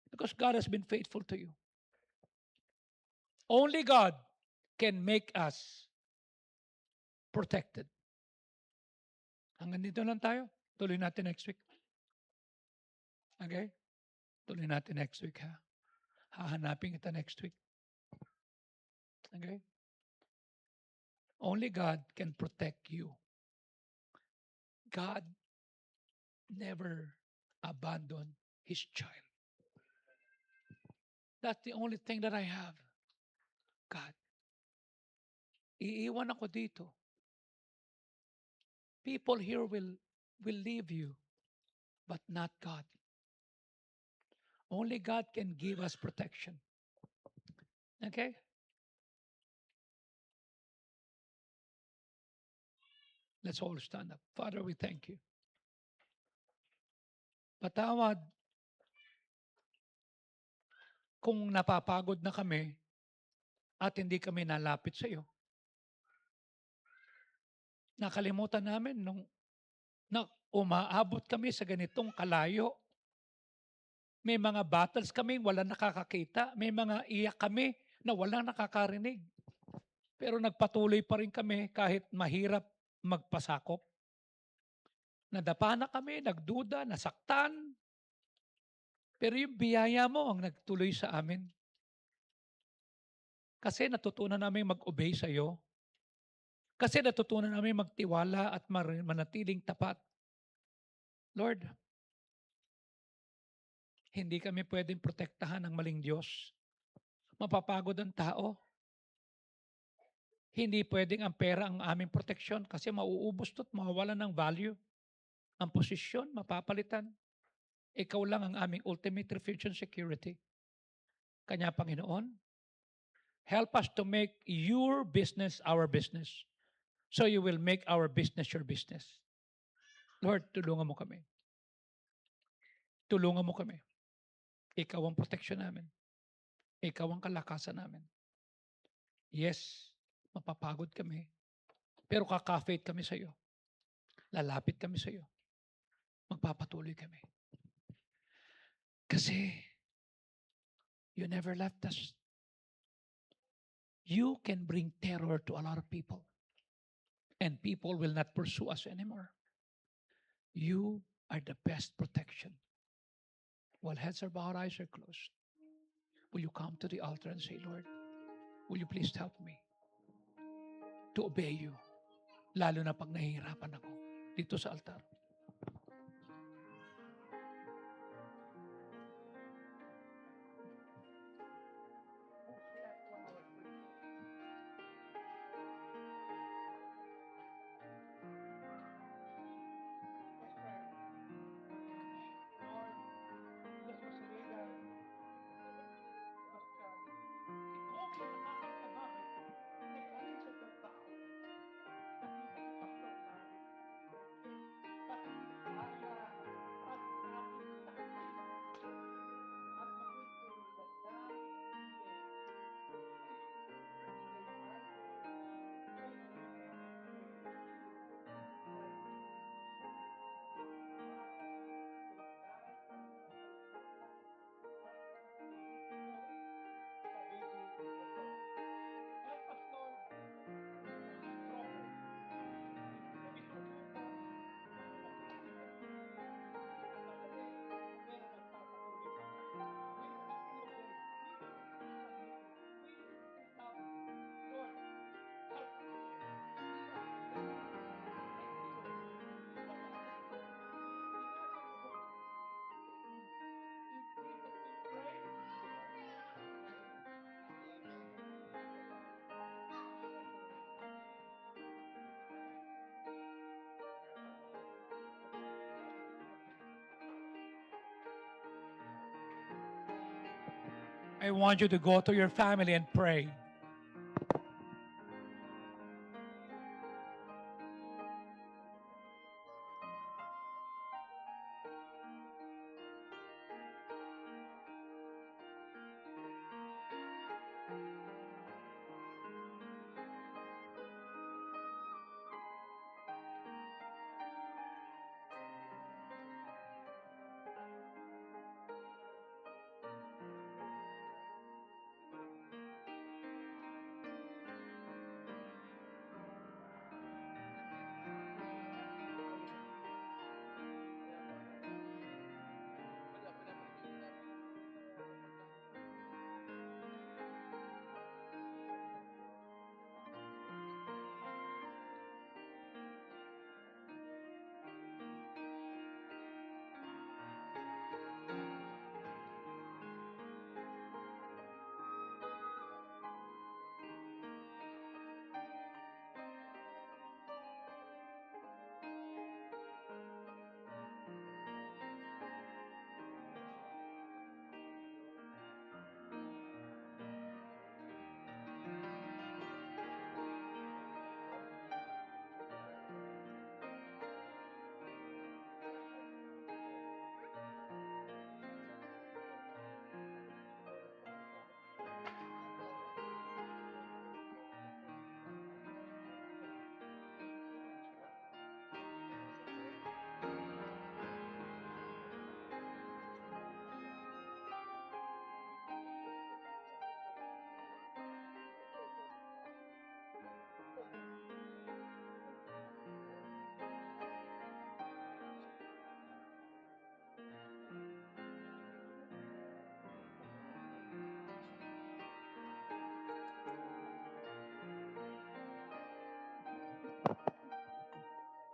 Because God has been faithful to you. Only God can make us protected. Hanggang dito lang tayo. Tuloy natin next week. Okay? Tuloy natin next week, ha? Hahanapin kita next week. Okay? Only God can protect you. God never abandoned His child. That's the only thing that I have. God. Iiwan ako dito. People here will leave you, but not God. Only God can give us protection. Okay? Let's all stand up. Father, we thank you. Patawad kung napapagod na kami at hindi kami nalapit sa iyo. Nakalimutan namin nung umaabot kami sa ganitong kalayo. May mga battles kami walang nakakakita. May mga iyak kami na walang nakakarinig. Pero nagpatuloy pa rin kami kahit mahirap magpasakop. Nadapa na kami, nagduda, nasaktan. Pero yung biyaya mo ang nagtuloy sa amin. Kasi natutunan namin mag-obey sa iyo. Kasi natutunan namin magtiwala at manatiling tapat. Lord, hindi kami pwedeng protektahan ng maling Diyos. Mapapagod ang tao. Hindi pwedeng ang pera ang aming proteksyon kasi mauubos at mawawalan ng value. Ang posisyon, mapapalitan. Ikaw lang ang aming ultimate refuge and security. Kanya, Panginoon, Help us to make your business our business. So you will make our business your business. Lord, tulungan mo kami. Tulungan mo kami. Ikaw ang proteksyon namin. Ikaw ang kalakasan namin. Yes, mapapagod kami. Pero kaka-faith kami sa iyo. Lalapit kami sa iyo. Magpapatuloy kami. Kasi you never left us. You can bring terror to a lot of people. And people will not pursue us anymore. You are the best protection. While heads are bowed, eyes are closed, will you come to the altar and say, Lord, will you please help me to obey you? Lalo na pag nahihirapan ako dito sa altar. I want you to go to your family and pray.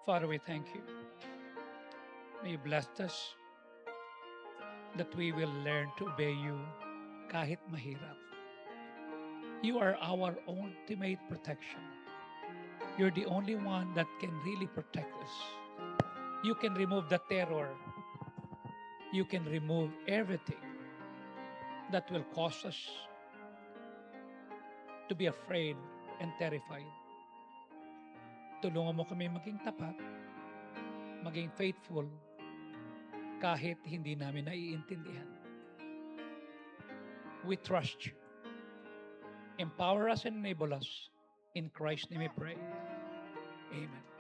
Father, we thank you. May you bless us that we will learn to obey you kahit mahirap. You are our ultimate protection. You're the only one that can really protect us. You can remove the terror. You can remove everything that will cause us to be afraid and terrified. Tulungan mo kami maging tapat, maging faithful, kahit hindi namin naiintindihan. We trust you. Empower us and enable us. In Christ's name we pray. Amen.